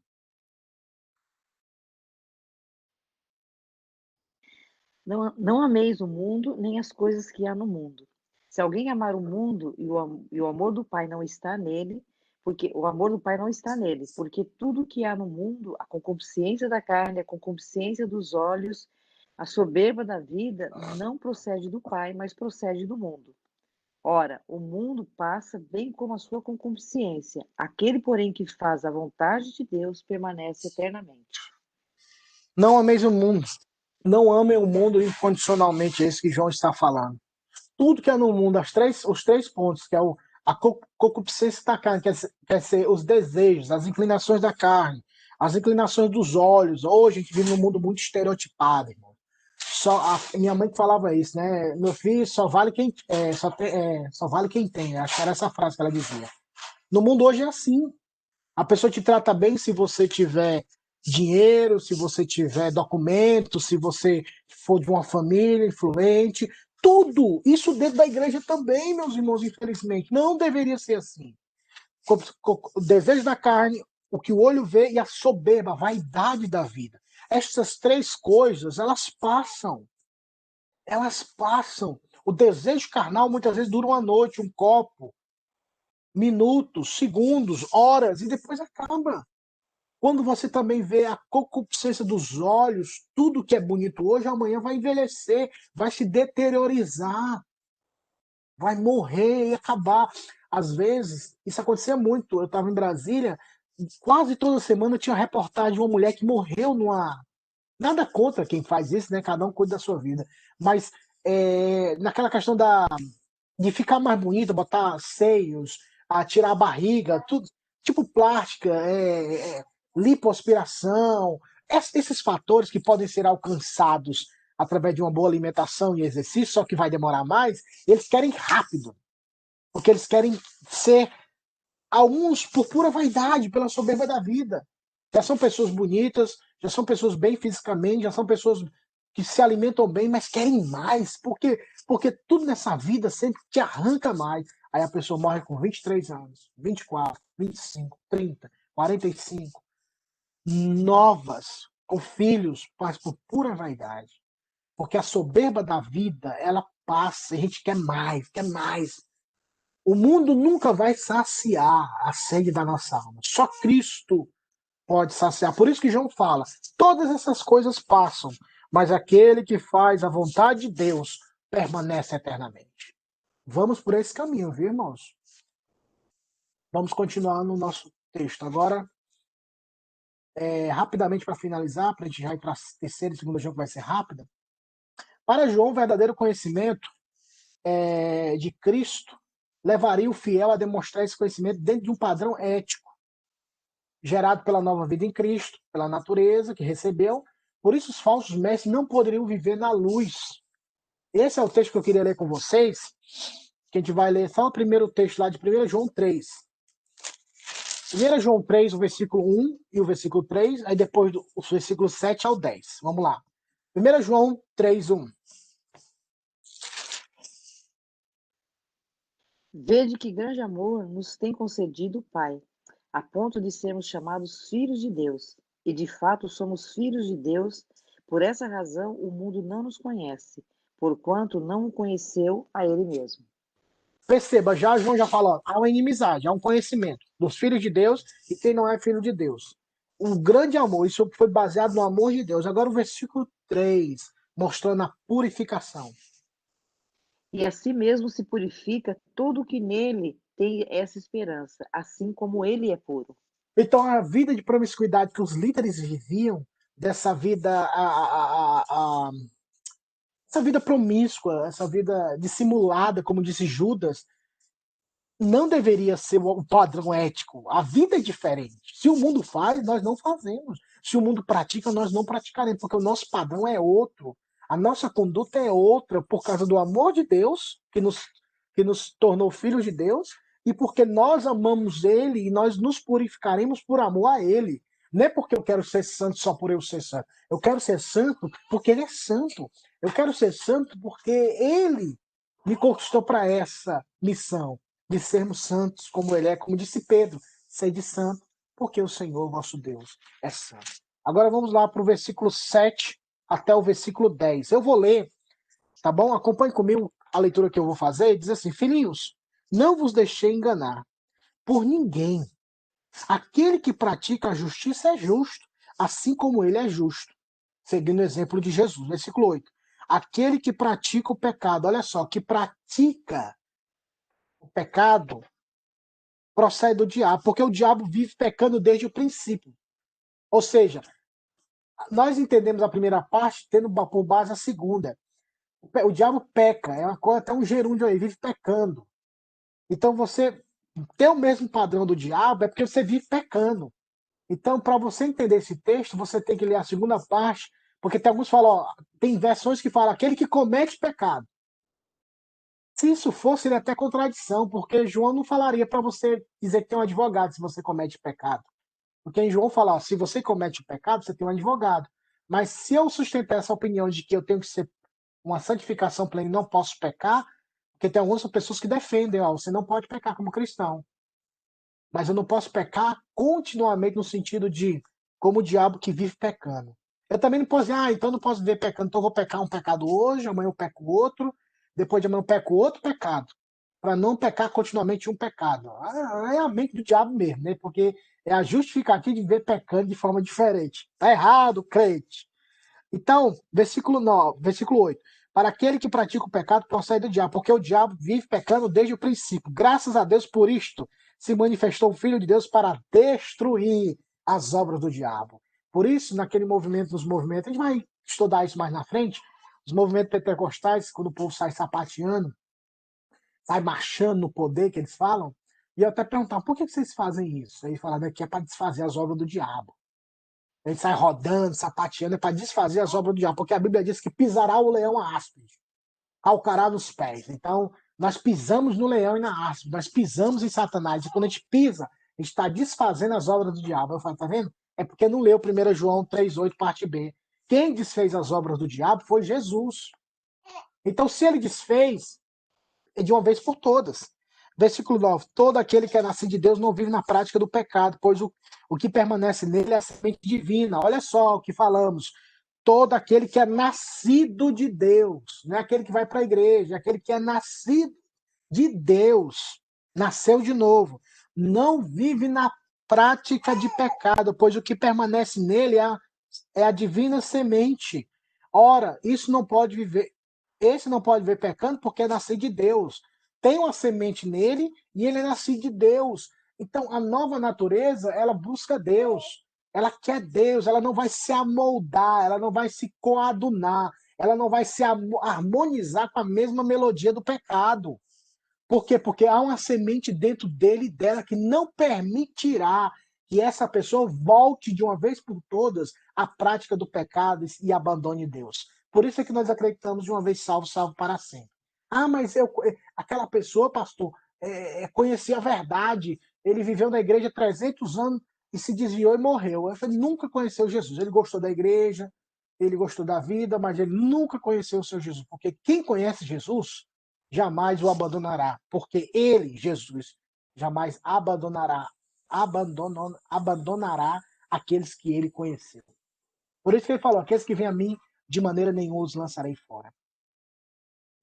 Não ameis o mundo, nem as coisas que há no mundo. Se alguém amar o mundo e o amor do Pai não está nele, porque o amor do Pai não está nele, porque tudo que há no mundo, a concupiscência da carne, a concupiscência dos olhos, a soberba da vida, não procede do Pai, mas procede do mundo. Ora, o mundo passa bem como a sua concupiscência. Aquele, porém, que faz a vontade de Deus permanece eternamente. Não ameis o mundo. Não amem o mundo incondicionalmente, é isso que João está falando. Tudo que é no mundo, os três pontos, que é a concupiscência da carne, quer ser os desejos, as inclinações da carne, as inclinações dos olhos. Hoje a gente vive num mundo muito estereotipado, irmão. Minha mãe que falava isso, né? Meu filho, só vale quem tem. Acho que era essa frase que ela dizia. No mundo hoje é assim. A pessoa te trata bem se você tiver dinheiro, se você tiver documento, se você for de uma família influente. Tudo isso dentro da igreja também, meus irmãos, infelizmente. Não deveria ser assim. O desejo da carne, o que o olho vê e a soberba, a vaidade da vida. Essas três coisas, elas passam. Elas passam. O desejo carnal muitas vezes dura uma noite, um copo, minutos, segundos, horas, e depois acaba. Quando você também vê a concupiscência dos olhos, tudo que é bonito hoje, amanhã vai envelhecer, vai se deteriorizar, vai morrer e acabar. Às vezes, isso acontecia muito. Eu estava em Brasília, e quase toda semana tinha uma reportagem de uma mulher que morreu numa. Nada contra quem faz isso, né? Cada um cuida da sua vida. Mas naquela questão de ficar mais bonita, botar seios, tirar a barriga, tudo, tipo plástica, lipoaspiração, esses fatores que podem ser alcançados através de uma boa alimentação e exercício, só que vai demorar mais, eles querem rápido, porque eles querem ser, alguns por pura vaidade, pela soberba da vida. Já são pessoas bonitas, já são pessoas bem fisicamente, já são pessoas que se alimentam bem, mas querem mais, porque tudo nessa vida sempre te arranca mais. Aí a pessoa morre com 23 anos, 24, 25, 30, 45, novas, com filhos, mas por pura vaidade. Porque a soberba da vida, ela passa, e a gente quer mais, quer mais. O mundo nunca vai saciar a sede da nossa alma. Só Cristo pode saciar. Por isso que João fala: todas essas coisas passam, mas aquele que faz a vontade de Deus permanece eternamente. Vamos por esse caminho, viu, irmãos? Vamos continuar no nosso texto. Agora, rapidamente para finalizar, para a gente já ir para a terceira e segunda João, que vai ser rápida. Para João, o verdadeiro conhecimento de Cristo levaria o fiel a demonstrar esse conhecimento dentro de um padrão ético, gerado pela nova vida em Cristo, pela natureza que recebeu. Por isso, os falsos mestres não poderiam viver na luz. Esse é o texto que eu queria ler com vocês, que a gente vai ler só o primeiro texto lá de 1 João 3. 1 João 3, o versículo 1 e o versículo 3, aí depois do versículo 7 ao 10. Vamos lá. 1 João 3, 1. Vede que grande amor nos tem concedido o Pai, a ponto de sermos chamados filhos de Deus. E de fato somos filhos de Deus. Por essa razão o mundo não nos conhece, porquanto não o conheceu a ele mesmo. Perceba, João já falou, há uma inimizade, há um conhecimento dos filhos de Deus e quem não é filho de Deus. Um grande amor, isso foi baseado no amor de Deus. Agora o versículo 3, mostrando a purificação. E assim mesmo se purifica tudo que nele tem essa esperança, assim como ele é puro. Então a vida de promiscuidade que os líderes viviam, dessa vida, essa vida promíscua, essa vida dissimulada, como disse Judas, não deveria ser o padrão ético. A vida é diferente. Se o mundo faz, nós não fazemos. Se o mundo pratica, nós não praticaremos, porque o nosso padrão é outro. A nossa conduta é outra por causa do amor de Deus, que nos tornou filhos de Deus, e porque nós amamos Ele e nós nos purificaremos por amor a Ele. Não é porque eu quero ser santo só por eu ser santo. Eu quero ser santo porque Ele é santo. Eu quero ser santo porque Ele me conquistou para essa missão de sermos santos como Ele é, como disse Pedro, sede santo, porque o Senhor, vosso Deus, é santo. Agora vamos lá para o versículo 7 até o versículo 10. Eu vou ler, tá bom? Acompanhe comigo a leitura que eu vou fazer. Diz assim: filhinhos, não vos deixei enganar por ninguém. Aquele que pratica a justiça é justo, assim como ele é justo. Seguindo o exemplo de Jesus. Versículo 8. Aquele que pratica o pecado, olha só, que pratica o pecado procede do diabo, porque o diabo vive pecando desde o princípio. Ou seja, nós entendemos a primeira parte tendo por base a segunda. O diabo peca, é uma coisa, até um gerúndio aí, vive pecando. Então você ter o mesmo padrão do diabo é porque você vive pecando. Então, para você entender esse texto, você tem que ler a segunda parte, porque tem alguns que falam, ó, tem versões que falam aquele que comete pecado. Se isso fosse, seria até contradição, porque João não falaria para você dizer que tem um advogado se você comete pecado. Porque em João fala, ó, se você comete pecado, você tem um advogado. Mas se eu sustentar essa opinião de que eu tenho que ser uma santificação plena e não posso pecar, porque tem algumas pessoas que defendem, ó, você não pode pecar como cristão. Mas eu não posso pecar continuamente no sentido de como o diabo que vive pecando. Eu também não posso dizer, então eu não posso viver pecando, então eu vou pecar um pecado hoje, amanhã eu peco outro, depois de amanhã eu peco outro pecado, para não pecar continuamente um pecado. É a mente do diabo mesmo, né? Porque é a justificativa de viver pecando de forma diferente. Tá errado, crente. Então, versículo 9, versículo 8. Para aquele que pratica o pecado, procede do diabo, porque o diabo vive pecando desde o princípio. Graças a Deus por isto se manifestou o Filho de Deus para destruir as obras do diabo. Por isso, naquele movimento dos movimentos, a gente vai estudar isso mais na frente, os movimentos pentecostais, quando o povo sai sapateando, sai marchando no poder que eles falam, e eu até perguntar, por que vocês fazem isso? Aí falaram que é para desfazer as obras do diabo. Ele sai rodando, sapateando, é para desfazer as obras do diabo, porque a Bíblia diz que pisará o leão a áspide, calcará nos pés. Então, nós pisamos no leão e na áspide, nós pisamos em Satanás, e quando a gente pisa, a gente está desfazendo as obras do diabo. Eu falo, tá vendo? É porque não leu 1 João 3,8, parte B, Quem desfez as obras do diabo foi Jesus. Então, se ele desfez, é de uma vez por todas. Versículo 9: todo aquele que é nascido de Deus não vive na prática do pecado, pois o que permanece nele é a semente divina. Olha só o que falamos. Todo aquele que é nascido de Deus, não é aquele que vai para a igreja, é aquele que é nascido de Deus, nasceu de novo, não vive na prática de pecado, pois o que permanece nele é a divina semente. Ora, isso não pode viver, esse não pode viver pecando porque é nascido de Deus. Tem uma semente nele e ele é nascido de Deus. Então, a nova natureza, ela busca Deus. Ela quer Deus, ela não vai se amoldar, ela não vai se coadunar, ela não vai se harmonizar com a mesma melodia do pecado. Por quê? Porque há uma semente dentro dele e dela que não permitirá que essa pessoa volte de uma vez por todas à prática do pecado e abandone Deus. Por isso é que nós acreditamos de uma vez salvo, salvo para sempre. Ah, mas aquela pessoa, pastor, conhecia a verdade, ele viveu na igreja 300 anos e se desviou e morreu. Ele nunca conheceu Jesus. Ele gostou da igreja, ele gostou da vida, mas ele nunca conheceu o seu Jesus. Porque quem conhece Jesus jamais o abandonará, porque ele, Jesus, jamais abandonará aqueles que ele conheceu. Por isso que ele falou: aqueles que vêm a mim, de maneira nenhuma os lançarei fora.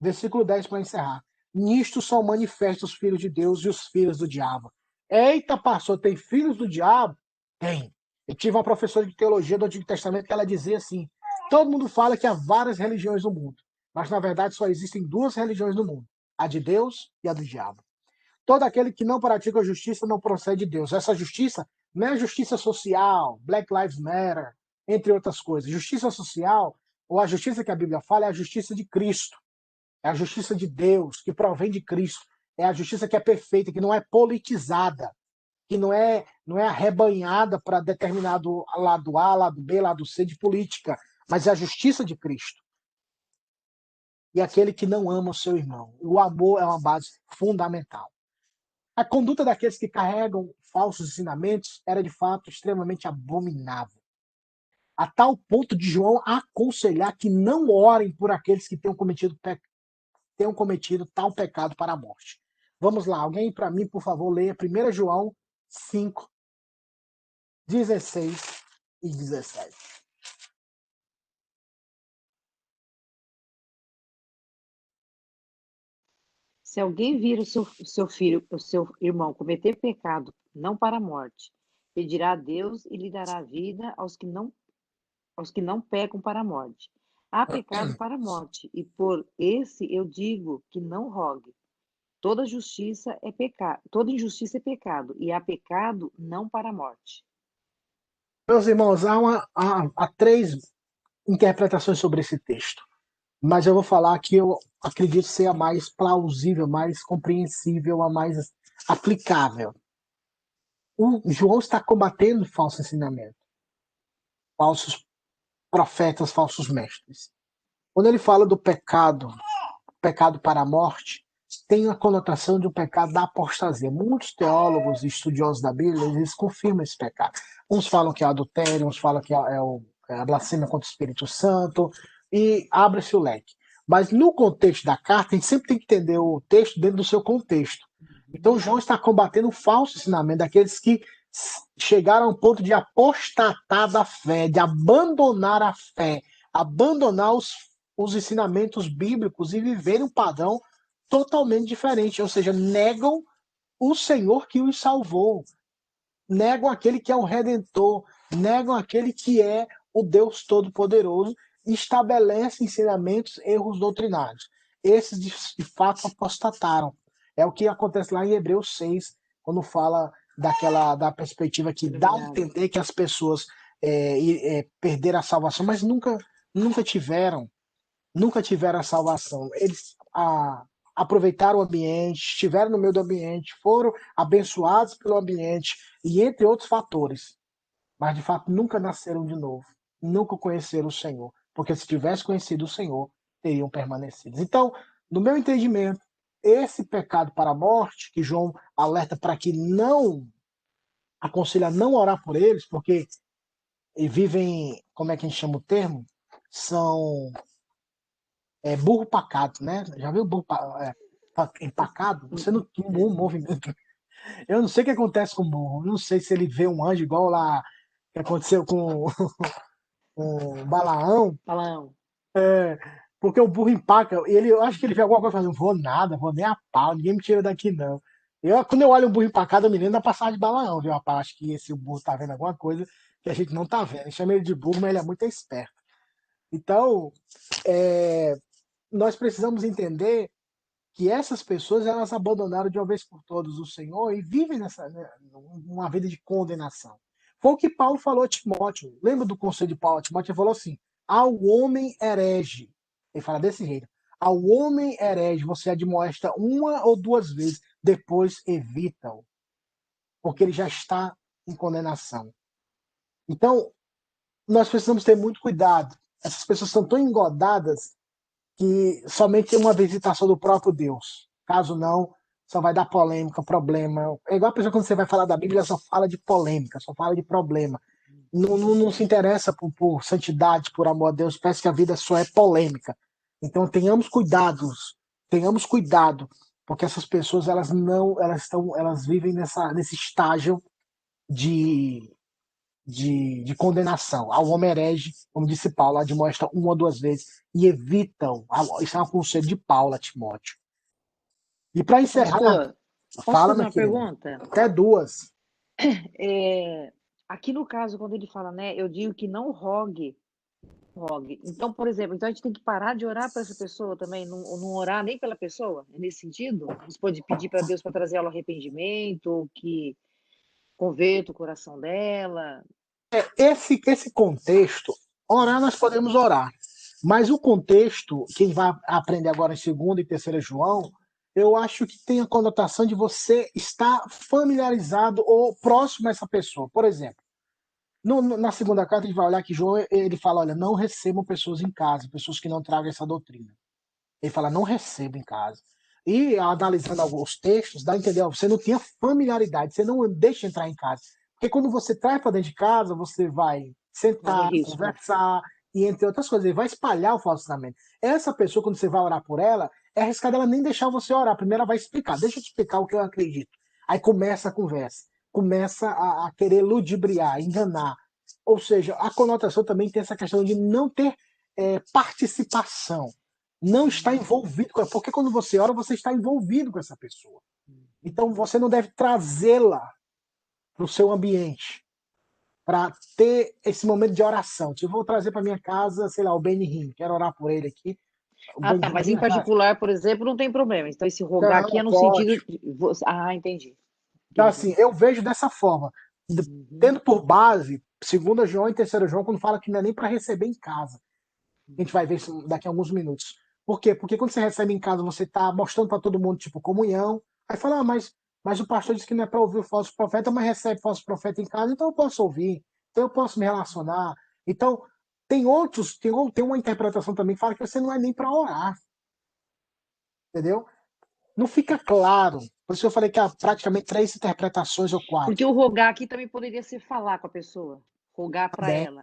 Versículo 10 para encerrar. Nisto são manifestos os filhos de Deus e os filhos do diabo. Eita, pastor, tem filhos do diabo? Tem. Eu tive uma professora de teologia do Antigo Testamento que ela dizia assim: todo mundo fala que há várias religiões no mundo, mas na verdade só existem duas religiões no mundo: a de Deus e a do diabo. Todo aquele que não pratica a justiça não procede de Deus. Essa justiça não é justiça social, Black Lives Matter, entre outras coisas. Justiça social, ou a justiça que a Bíblia fala, é a justiça de Cristo. É a justiça de Deus, que provém de Cristo. É a justiça que é perfeita, que não é politizada, que não é arrebanhada para determinado lado A, lado B, lado C de política, mas é a justiça de Cristo. E aquele que não ama o seu irmão. O amor é uma base fundamental. A conduta daqueles que carregam falsos ensinamentos era de fato extremamente abominável. A tal ponto de João aconselhar que não orem por aqueles que tenham cometido tal pecado para a morte. Vamos lá, alguém para mim, por favor, leia 1 João 5, 16 e 17. Se alguém vir o seu filho, o seu irmão cometer pecado, não para a morte, pedirá a Deus e lhe dará vida aos que não pecam para a morte. Há pecado para a morte, e por esse eu digo que não rogue. Toda injustiça é pecado, e há pecado não para a morte. Meus irmãos, há três interpretações sobre esse texto, mas eu vou falar que eu acredito ser a mais plausível, mais compreensível, a mais aplicável. O João está combatendo falso ensinamento, falsos profetas, falsos mestres. Quando ele fala do pecado para a morte, tem a conotação de um pecado da apostasia. Muitos teólogos e estudiosos da Bíblia, eles confirmam esse pecado. Uns falam que é adultério, uns falam que é a blasfêmia contra o Espírito Santo, e abre-se o leque. Mas no contexto da carta, a gente sempre tem que entender o texto dentro do seu contexto. Então, João está combatendo o falso ensinamento daqueles que chegaram ao ponto de apostatar da fé, de abandonar a fé, abandonar os ensinamentos bíblicos e viverem um padrão totalmente diferente, ou seja, negam o Senhor que os salvou, negam aquele que é o Redentor, negam aquele que é o Deus Todo-Poderoso e estabelecem ensinamentos, erros doutrinários. Esses, de fato, apostataram. É o que acontece lá em Hebreus 6, quando fala da perspectiva que dá a entender que as pessoas perderam a salvação, mas nunca tiveram a salvação. Eles aproveitaram o ambiente, estiveram no meio do ambiente, foram abençoados pelo ambiente e entre outros fatores. Mas de fato nunca nasceram de novo, nunca conheceram o Senhor, porque se tivesse conhecido o Senhor, teriam permanecido. Então, no meu entendimento, esse pecado para a morte, que João alerta para que não aconselha não orar por eles, porque vivem, como é que a gente chama o termo? são burro pacato, né? Já viu burro empacado? Você não tem um bom movimento. Eu não sei o que acontece com o burro. Eu não sei se ele vê um anjo igual lá que aconteceu com o Balaão. Falando. Porque o burro empaca. Eu acho que ele vê alguma coisa fazendo. Vou nada, vou nem a pau, ninguém me tira daqui, não. Quando eu olho um burro empacado, eu me lembro da passagem de Balaão, viu, rapaz? Acho que esse burro tá vendo alguma coisa que a gente não tá vendo. Chama ele de burro, mas ele é muito esperto. Então, nós precisamos entender que essas pessoas elas abandonaram de uma vez por todas o Senhor e vivem uma vida de condenação. Foi o que Paulo falou a Timóteo. Lembra do conselho de Paulo a Timóteo? Ele falou assim: ao homem herege. Ele fala desse jeito: ao homem herege você admoesta uma ou duas vezes, depois evita-o, porque ele já está em condenação. Então, nós precisamos ter muito cuidado. Essas pessoas são tão engodadas que somente uma visitação do próprio Deus. Caso não, só vai dar polêmica, problema. É igual a pessoa quando você vai falar da Bíblia, só fala de polêmica, só fala de problema. Não se interessa por santidade, por amor a Deus, parece que a vida só é polêmica. Então tenhamos cuidado, porque essas pessoas elas vivem nesse estágio de condenação. Ao homem herege, como disse Paulo, admoesta uma ou duas vezes e evitam. Isso é um conselho de Paulo a Timóteo. E para encerrar, Pastor, posso fala, fazer minha uma querida. pergunta? Até duas. Aqui no caso, quando ele fala, né, eu digo que não rogue. Então, por exemplo, então a gente tem que parar de orar para essa pessoa também, não orar nem pela pessoa, é nesse sentido? A gente pode pedir para Deus para trazer ela ao arrependimento, que converta o coração dela. Esse contexto, orar nós podemos orar, mas o contexto, quem vai aprender agora em 2ª e 3ª João, eu acho que tem a conotação de você estar familiarizado ou próximo a essa pessoa. Por exemplo, na segunda carta a gente vai olhar que João ele fala, olha, não recebam pessoas em casa, pessoas que não tragam essa doutrina. Ele fala, não receba em casa. E analisando alguns textos, dá a entender, ó, você não tinha familiaridade, você não deixa entrar em casa. Porque quando você traz para dentro de casa, você vai sentar, conversar, e entre outras coisas, ele vai espalhar o falso ensinamento. Essa pessoa, quando você vai orar por ela, é arriscado ela nem deixar você orar. Primeiro ela vai explicar, deixa eu te explicar o que eu acredito. Aí começa a conversa, começa a querer ludibriar, enganar. Ou seja, a conotação também tem essa questão de não ter participação. Não está envolvido com ela, porque quando você ora, você está envolvido com essa pessoa. Então você não deve trazê-la para o seu ambiente para ter esse momento de oração. Tipo, vou trazer para minha casa, sei lá, o Benihim, quero orar por ele aqui. Tá, mas em particular, por exemplo, não tem problema. Então esse rogar aqui é no sentido... entendi. Então assim, eu vejo dessa forma, tendo por base 2ª João e 3ª João, quando fala que não é nem para receber em casa. A gente vai ver isso daqui a alguns minutos. Por quê? Porque quando você recebe em casa, você está mostrando para todo mundo, tipo, comunhão. Aí fala, mas o pastor disse que não é para ouvir o falso profeta, mas recebe falso profeta em casa, então eu posso ouvir, então eu posso me relacionar. Então, tem uma interpretação também que fala que você não é nem para orar. Entendeu? Não fica claro. Por isso eu falei que há praticamente 3 interpretações ou 4. Porque o rogar aqui também poderia ser falar com a pessoa. Rogar para ela.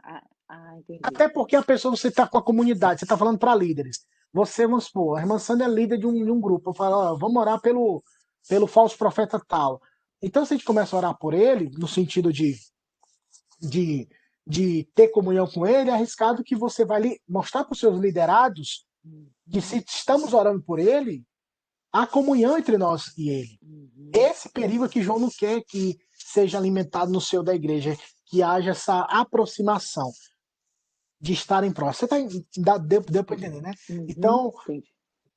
Entendi. Até porque a pessoa, você está com a comunidade, você está falando para líderes. Você, vamos supor, a irmã Sandra é líder de um grupo. Eu falo, ó, vamos orar pelo falso profeta tal. Então, se a gente começa a orar por ele, no sentido de ter comunhão com ele, é arriscado que você vai mostrar para os seus liderados que se estamos orando por ele, há comunhão entre nós e ele. Esse perigo é que João não quer que seja alimentado no seio da igreja, que haja essa aproximação de estarem próximos. Deu para entender, né? Então,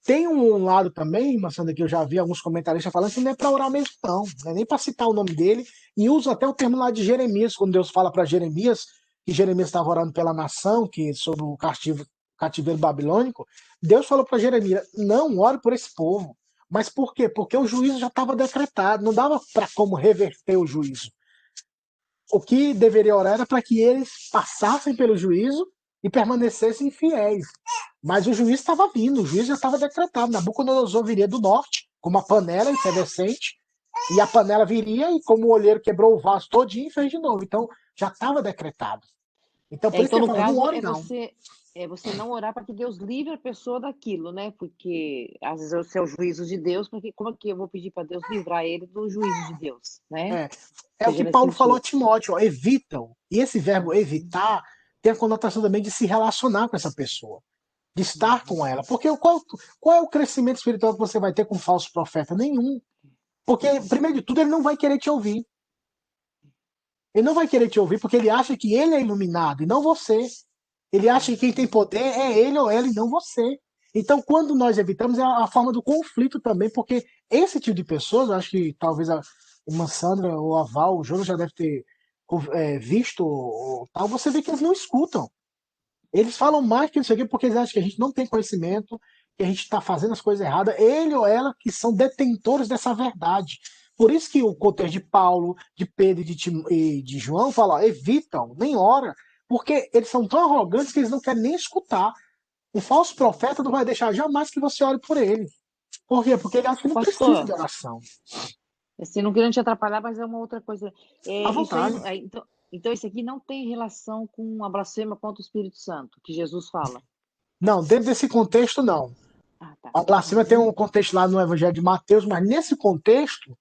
tem um lado também, Massanda, que eu já vi alguns comentaristas falando que não é para orar mesmo, não é nem para citar o nome dele, e usa até o termo lá de Jeremias, quando Deus fala para Jeremias, que Jeremias estava orando pela nação, que sobre o cativeiro babilônico, Deus falou para Jeremias, não ore por esse povo. Mas por quê? Porque o juízo já estava decretado, não dava para como reverter o juízo. O que deveria orar era para que eles passassem pelo juízo e permanecessem fiéis. Mas o juízo estava vindo, o juízo já estava decretado. Nabucodonosor viria do norte, com uma panela efervescente, e a panela viria, e como o olheiro quebrou o vaso todinho, fez de novo. Então, já estava decretado. Então, por isso que Então, ele no fala, não caso, ore não. você não orar para que Deus livre a pessoa daquilo, né? Porque às vezes esse é o juízo de Deus, porque como é que eu vou pedir para Deus livrar ele do juízo de Deus, né? É, é o Seja que nesse Paulo falou a sentido. Timóteo, ó, evitam. E esse verbo evitar tem a conotação também de se relacionar com essa pessoa, de estar com ela. Porque qual é o crescimento espiritual que você vai ter com um falso profeta? Nenhum. Porque, primeiro de tudo, ele não vai querer te ouvir. Ele não vai querer te ouvir porque ele acha que ele é iluminado e não você. Ele acha que quem tem poder é ele ou ela e não você. Então, quando nós evitamos, é a forma do conflito também, porque esse tipo de pessoas, eu acho que talvez a irmã Sandra ou a Val, o Jonas já deve ter visto ou tal, você vê que eles não escutam. Eles falam mais que isso aqui porque eles acham que a gente não tem conhecimento, que a gente está fazendo as coisas erradas, ele ou ela que são detentores dessa verdade. Por isso que o contexto de Paulo, de Pedro e de João fala, ó, evitam, nem ora, porque eles são tão arrogantes que eles não querem nem escutar. Um falso profeta não vai deixar jamais que você ore por ele. Por quê? Porque ele acha que Ô, não precisa de pastor, oração. assim, não querendo te atrapalhar, mas é uma outra coisa. À Isso aí, vontade. então, isso aqui não tem relação com a blasfêmia contra o Espírito Santo, que Jesus fala. Não, dentro desse contexto, não. Ah, tá. A blasfêmia tem Uhum. um contexto lá no Evangelho de Mateus, mas nesse contexto,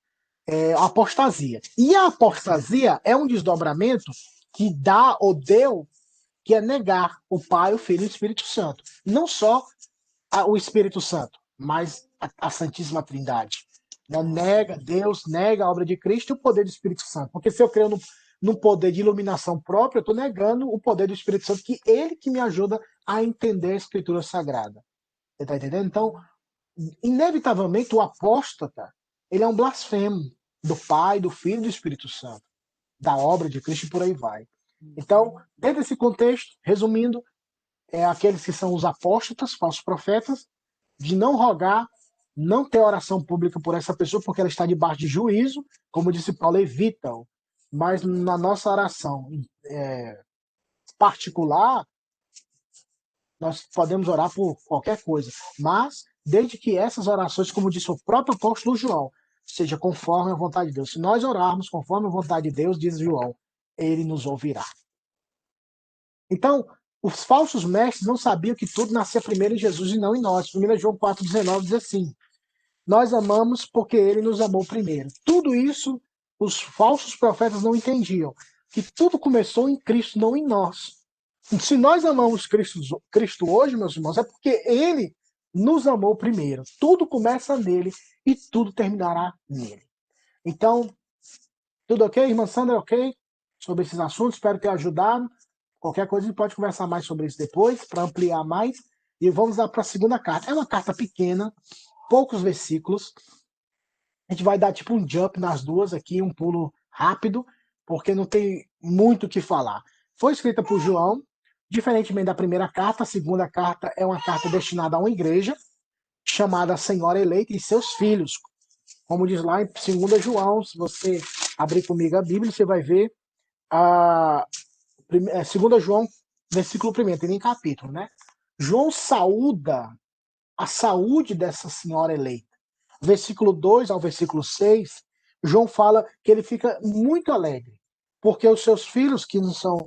a apostasia. E a apostasia é um desdobramento que dá ou deu, que é negar o Pai, o Filho e o Espírito Santo. Não só o Espírito Santo, mas a Santíssima Trindade. Né? Nega Deus, nega a obra de Cristo e o poder do Espírito Santo. Porque se eu creio no poder de iluminação própria, eu estou negando o poder do Espírito Santo, que ele que me ajuda a entender a Escritura Sagrada. Você está entendendo? Então, inevitavelmente, o apóstata, ele é um blasfemo do Pai, do Filho e do Espírito Santo, da obra de Cristo e por aí vai. Então, dentro desse contexto, resumindo, aqueles que são os apóstatas, falsos profetas, de não rogar, não ter oração pública por essa pessoa, porque ela está debaixo de juízo, como disse Paulo, evitam. Mas na nossa oração particular, nós podemos orar por qualquer coisa. Mas, desde que essas orações, como disse o próprio apóstolo João, seja conforme a vontade de Deus. Se nós orarmos conforme a vontade de Deus, diz João, ele nos ouvirá. Então, os falsos mestres não sabiam que tudo nascia primeiro em Jesus e não em nós. 1 João 4,19 diz assim: nós amamos porque ele nos amou primeiro. Tudo isso os falsos profetas não entendiam. Que tudo começou em Cristo, não em nós. Se nós amamos Cristo hoje, meus irmãos, é porque ele nos amou primeiro. Tudo começa nele e tudo terminará nele. Então, tudo ok, irmã Sandra, ok? Sobre esses assuntos, espero ter ajudado. Qualquer coisa a gente pode conversar mais sobre isso depois, para ampliar mais. E vamos lá para a segunda carta. É uma carta pequena, poucos versículos. A gente vai dar tipo um jump nas duas aqui, um pulo rápido, porque não tem muito o que falar. Foi escrita por João, diferentemente da primeira carta, a segunda carta é uma carta destinada a uma igreja, chamada Senhora Eleita e seus filhos. Como diz lá em 2 João, se você abrir comigo a Bíblia, você vai ver a 2 João, versículo 1, tem nem capítulo, né? João saúda a saúde dessa senhora eleita. Versículo 2 ao versículo 6, João fala que ele fica muito alegre, porque os seus filhos, que não são,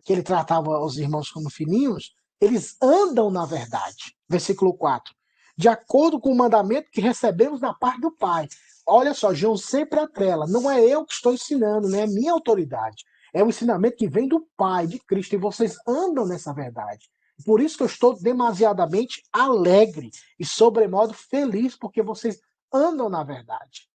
que ele tratava os irmãos como filhinhos, eles andam na verdade. Versículo 4. De acordo com o mandamento que recebemos da parte do Pai. Olha só, João sempre atrela. Não é eu que estou ensinando, não é minha autoridade. É o ensinamento que vem do Pai, de Cristo, e vocês andam nessa verdade. Por isso que eu estou demasiadamente alegre e sobremodo feliz, porque vocês andam na verdade.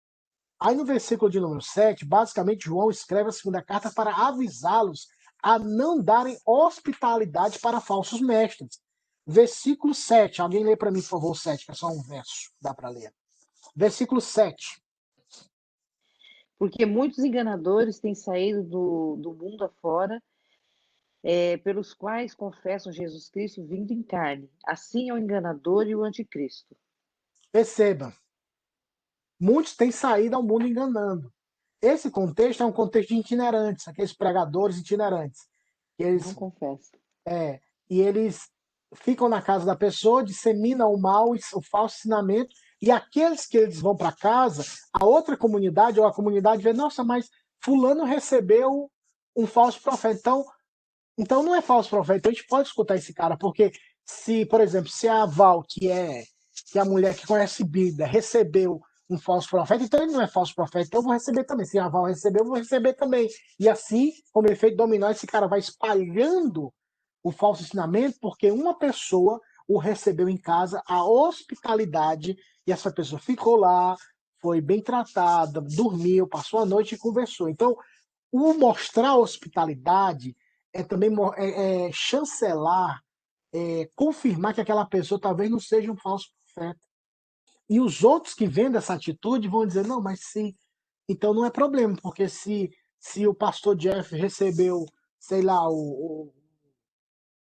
Aí no versículo de número 7, basicamente João escreve a segunda carta para avisá-los a não darem hospitalidade para falsos mestres. Versículo 7, alguém lê para mim, por favor, o 7, que é só um verso, dá para ler. Versículo 7. Porque muitos enganadores têm saído do mundo afora, pelos quais confessam Jesus Cristo vindo em carne. Assim é o enganador e o anticristo. Perceba, muitos têm saído ao mundo enganando. Esse contexto é um contexto de itinerantes, aqueles pregadores itinerantes. Não confessa. E eles ficam na casa da pessoa, disseminam o mal, o falso ensinamento, e aqueles que eles vão para casa, a outra comunidade ou a comunidade vê, nossa, mas fulano recebeu um falso profeta. Então, Então não é falso profeta. Então a gente pode escutar esse cara, porque se, por exemplo, se a Val, que é a mulher que conhece Bíblia, recebeu um falso profeta, então ele não é falso profeta, então eu vou receber também. Se a Val recebeu, eu vou receber também. E assim, como efeito dominó, esse cara vai espalhando o falso ensinamento, porque uma pessoa o recebeu em casa, a hospitalidade, e essa pessoa ficou lá, foi bem tratada, dormiu, passou a noite e conversou. Então, o mostrar hospitalidade é também chancelar, confirmar que aquela pessoa talvez não seja um falso profeta. E os outros que vendo essa atitude vão dizer, não, mas se. Então não é problema, porque se o pastor Jeff recebeu, sei lá, o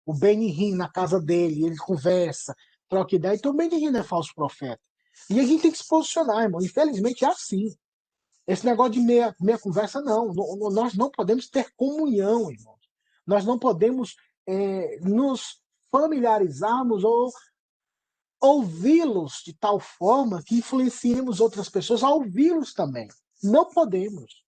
Benny Hinn na casa dele, ele conversa, troca ideia, então o Benny Hinn não é falso profeta. E a gente tem que se posicionar, irmão. Infelizmente é assim. Esse negócio de meia conversa, não. Nós não podemos ter comunhão, irmãos. Nós não podemos nos familiarizarmos ou ouvi-los de tal forma que influenciemos outras pessoas a ouvi-los também. Não podemos.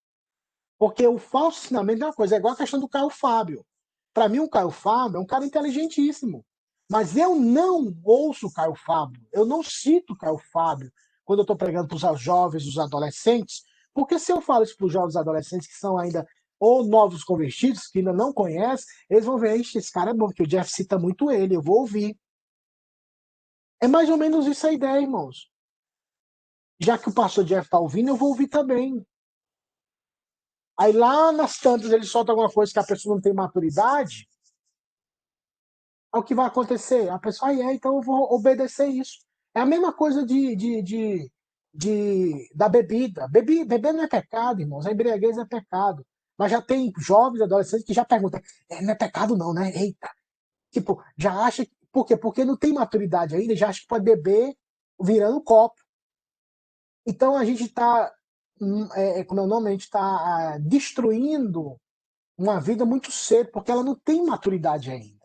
Porque o falso ensinamento é uma coisa, é igual a questão do Caio Fábio. Para mim, o Caio Fábio é um cara inteligentíssimo. Mas eu não ouço o Caio Fábio, eu não cito o Caio Fábio quando eu estou pregando para os jovens, os adolescentes, porque se eu falo isso para os jovens adolescentes que são ainda ou novos convertidos, que ainda não conhecem, eles vão ver, esse cara é bom, porque o Jeff cita muito ele, eu vou ouvir. É mais ou menos isso a ideia, irmãos. Já que o pastor Jeff está ouvindo, eu vou ouvir também. Aí lá nas tantas ele solta alguma coisa que a pessoa não tem maturidade, é o que vai acontecer. A pessoa, então eu vou obedecer isso. É a mesma coisa da bebida. Beber não é pecado, irmãos. A embriaguez é pecado. Mas já tem jovens, adolescentes que já perguntam, não é pecado não, né? Eita. Tipo, já acha... Por quê? Porque não tem maturidade ainda, já acha que pode beber virando copo. Então a gente está, como é o nome, a gente está destruindo uma vida muito cedo, porque ela não tem maturidade ainda.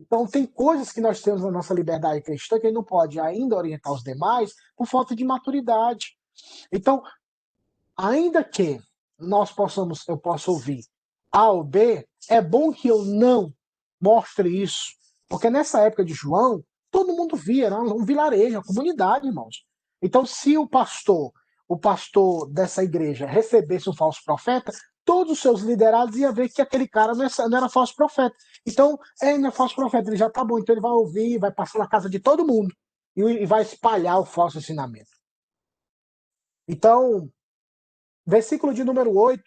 Então, tem coisas que nós temos na nossa liberdade cristã que a gente não pode ainda orientar os demais por falta de maturidade. Então, ainda que eu possa ouvir A ou B, é bom que eu não mostre isso. Porque nessa época de João, todo mundo via, era um vilarejo, uma comunidade, irmãos. Então, se o pastor dessa igreja recebesse um falso profeta, todos os seus liderados iam ver que aquele cara não era falso profeta. Então, ele não é falso profeta, ele já tá bom, então ele vai ouvir, vai passar na casa de todo mundo e vai espalhar o falso ensinamento. Então, versículo de número 8,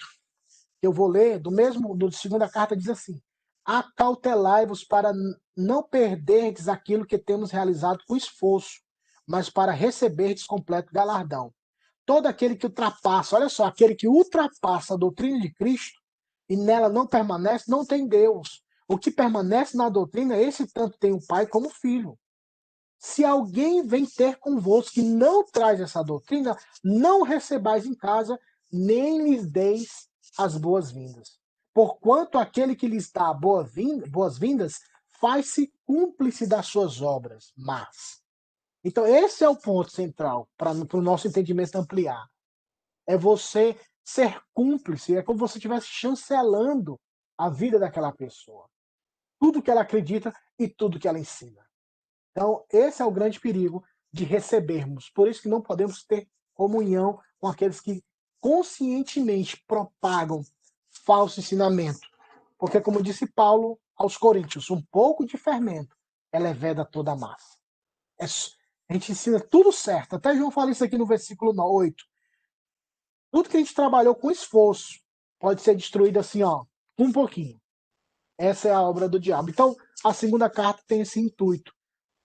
que eu vou ler, do segunda carta, diz assim: acautelai-vos para não perderdes aquilo que temos realizado com esforço, mas para receberdes completo galardão. Todo aquele que ultrapassa, olha só, aquele que ultrapassa a doutrina de Cristo e nela não permanece, não tem Deus. O que permanece na doutrina, esse tanto tem o Pai como o Filho. Se alguém vem ter convosco que não traz essa doutrina, não recebais em casa, nem lhes deis as boas-vindas. Porquanto aquele que lhes dá boas-vindas faz-se cúmplice das suas obras. Mas. Então, esse é o ponto central para o nosso entendimento ampliar. É você ser cúmplice, é como se você estivesse chancelando a vida daquela pessoa. Tudo que ela acredita e tudo que ela ensina. Então, esse é o grande perigo de recebermos. Por isso que não podemos ter comunhão com aqueles que conscientemente propagam falso ensinamento. Porque, como disse Paulo aos Coríntios, um pouco de fermento é leveda toda a massa. A gente ensina tudo certo. Até João fala isso aqui no versículo 8. Tudo que a gente trabalhou com esforço pode ser destruído assim, ó, um pouquinho. Essa é a obra do diabo. Então, a segunda carta tem esse intuito.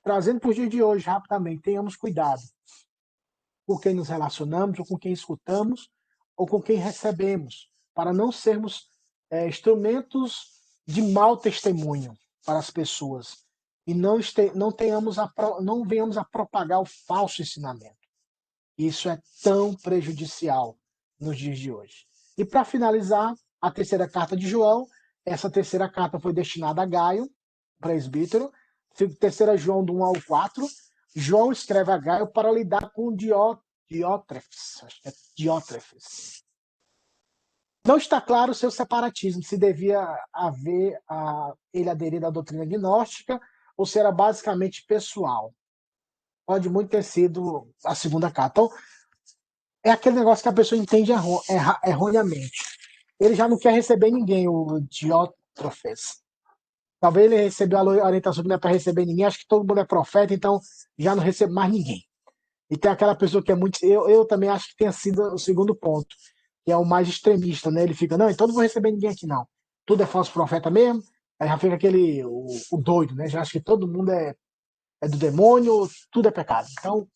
Trazendo para o dia de hoje, rapidamente, tenhamos cuidado com quem nos relacionamos, ou com quem escutamos, ou com quem recebemos, para não sermos instrumentos de mau testemunho para as pessoas e não venhamos a propagar o falso ensinamento. Isso é tão prejudicial nos dias de hoje. E para finalizar, a terceira carta de João, essa terceira carta foi destinada a Gaio, presbítero. 3 João, do 1 ao 4, João escreve a Gaio para lidar com Diótrefes. Acho que é Diótrefes. Não está claro o seu separatismo, se devia haver ele aderir à doutrina gnóstica ou se era basicamente pessoal. Pode muito ter sido a segunda carta. Então, é aquele negócio que a pessoa entende erroneamente. Ele já não quer receber ninguém, o Diótrofes. Talvez ele recebeu a orientação que não é para receber ninguém, acho que todo mundo é profeta, então já não recebe mais ninguém. E tem aquela pessoa que é muito. Eu também acho que tenha sido o segundo ponto, que é o mais extremista, né? Ele fica, não, então não vou receber ninguém aqui, não. Tudo é falso profeta mesmo. Aí já fica aquele, o doido, né? Já acha que todo mundo é do demônio, tudo é pecado. Então,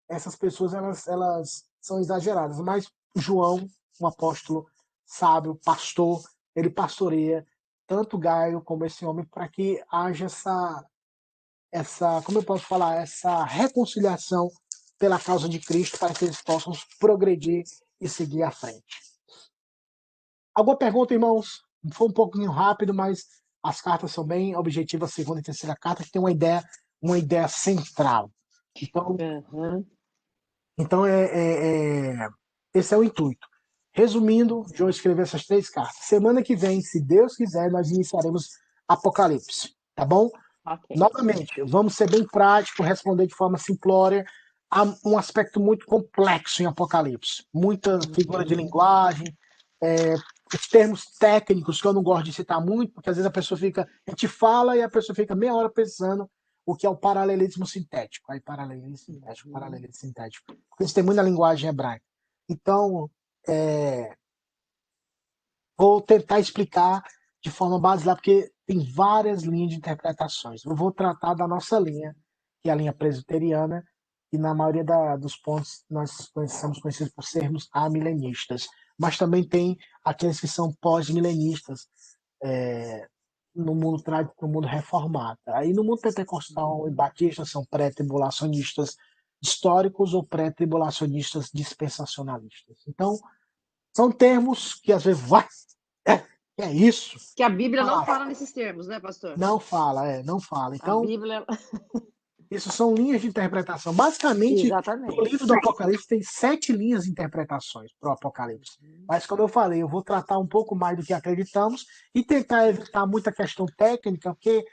essas pessoas, elas são exageradas. Mas João, um apóstolo sábio, pastor, ele pastoreia tanto Gaio como esse homem para que haja essa, como eu posso falar, essa reconciliação pela causa de Cristo para que eles possam progredir e seguir à frente. Alguma pergunta, irmãos? Foi um pouquinho rápido, mas as cartas são bem objetivas, a segunda e terceira carta, que tem uma ideia central. Então, Uhum. então esse é o intuito. Resumindo, João escreveu essas 3 cartas. Semana que vem, se Deus quiser, nós iniciaremos Apocalipse, tá bom? Ok. Novamente, vamos ser bem práticos, responder de forma simplória. Há um aspecto muito complexo em Apocalipse. Muita figura de linguagem, os termos técnicos que eu não gosto de citar muito, porque às vezes a gente fala e a pessoa fica meia hora pensando o que é o paralelismo sintético. Aí paralelismo sintético. Porque isso tem muita linguagem hebraica. Então, vou tentar explicar de forma basilar, porque tem várias linhas de interpretações. Eu vou tratar da nossa linha, que é a linha presbiteriana, e na maioria dos pontos nós somos conhecidos por sermos amilenistas. Mas também tem aqueles que são pós-milenistas, no mundo reformado. Aí no mundo pentecostal e batista são pré-tribulacionistas históricos ou pré-tribulacionistas dispensacionalistas. Então, são termos que às vezes é isso. Que a Bíblia não fala nesses termos, né, pastor? Não fala, não fala. A Então, Bíblia. isso são linhas de interpretação. Basicamente, no Exatamente. livro do Apocalipse tem 7 linhas de interpretações para o Apocalipse. Mas, como eu falei, eu vou tratar um pouco mais do que acreditamos e tentar evitar muita questão técnica, porque,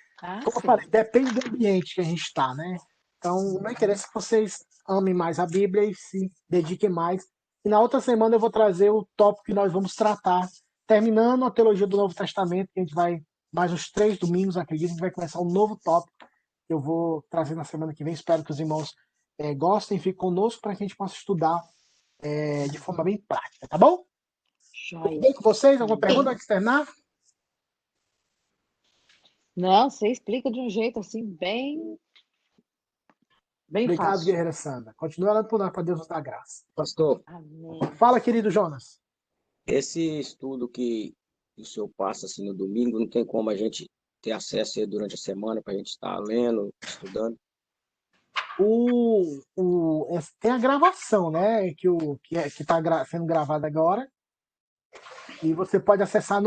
como eu falei, Sim. depende do ambiente que a gente está, né? Então, o meu interesse é que vocês amem mais a Bíblia e se dediquem mais. E na outra semana eu vou trazer o tópico que nós vamos tratar, terminando a teologia do Novo Testamento, que a gente vai, mais uns 3 domingos, acredito, a gente vai começar um novo tópico que eu vou trazer na semana que vem. Espero que os irmãos gostem e fiquem conosco para que a gente possa estudar de forma bem prática, tá bom? Tudo Joia. bem com vocês? Alguma pergunta a externar? Não, você explica de um jeito assim, bem Obrigado, fácil. guerreira Sandra. Continua orando por nós, para Deus nos dar graça. Pastor, Amém. Fala, querido Jonas. esse estudo que o senhor passa assim no domingo, não tem como a gente ter acesso aí durante a semana para a gente estar lendo, estudando? Tem a gravação, né? Que está sendo gravada agora. E você pode acessar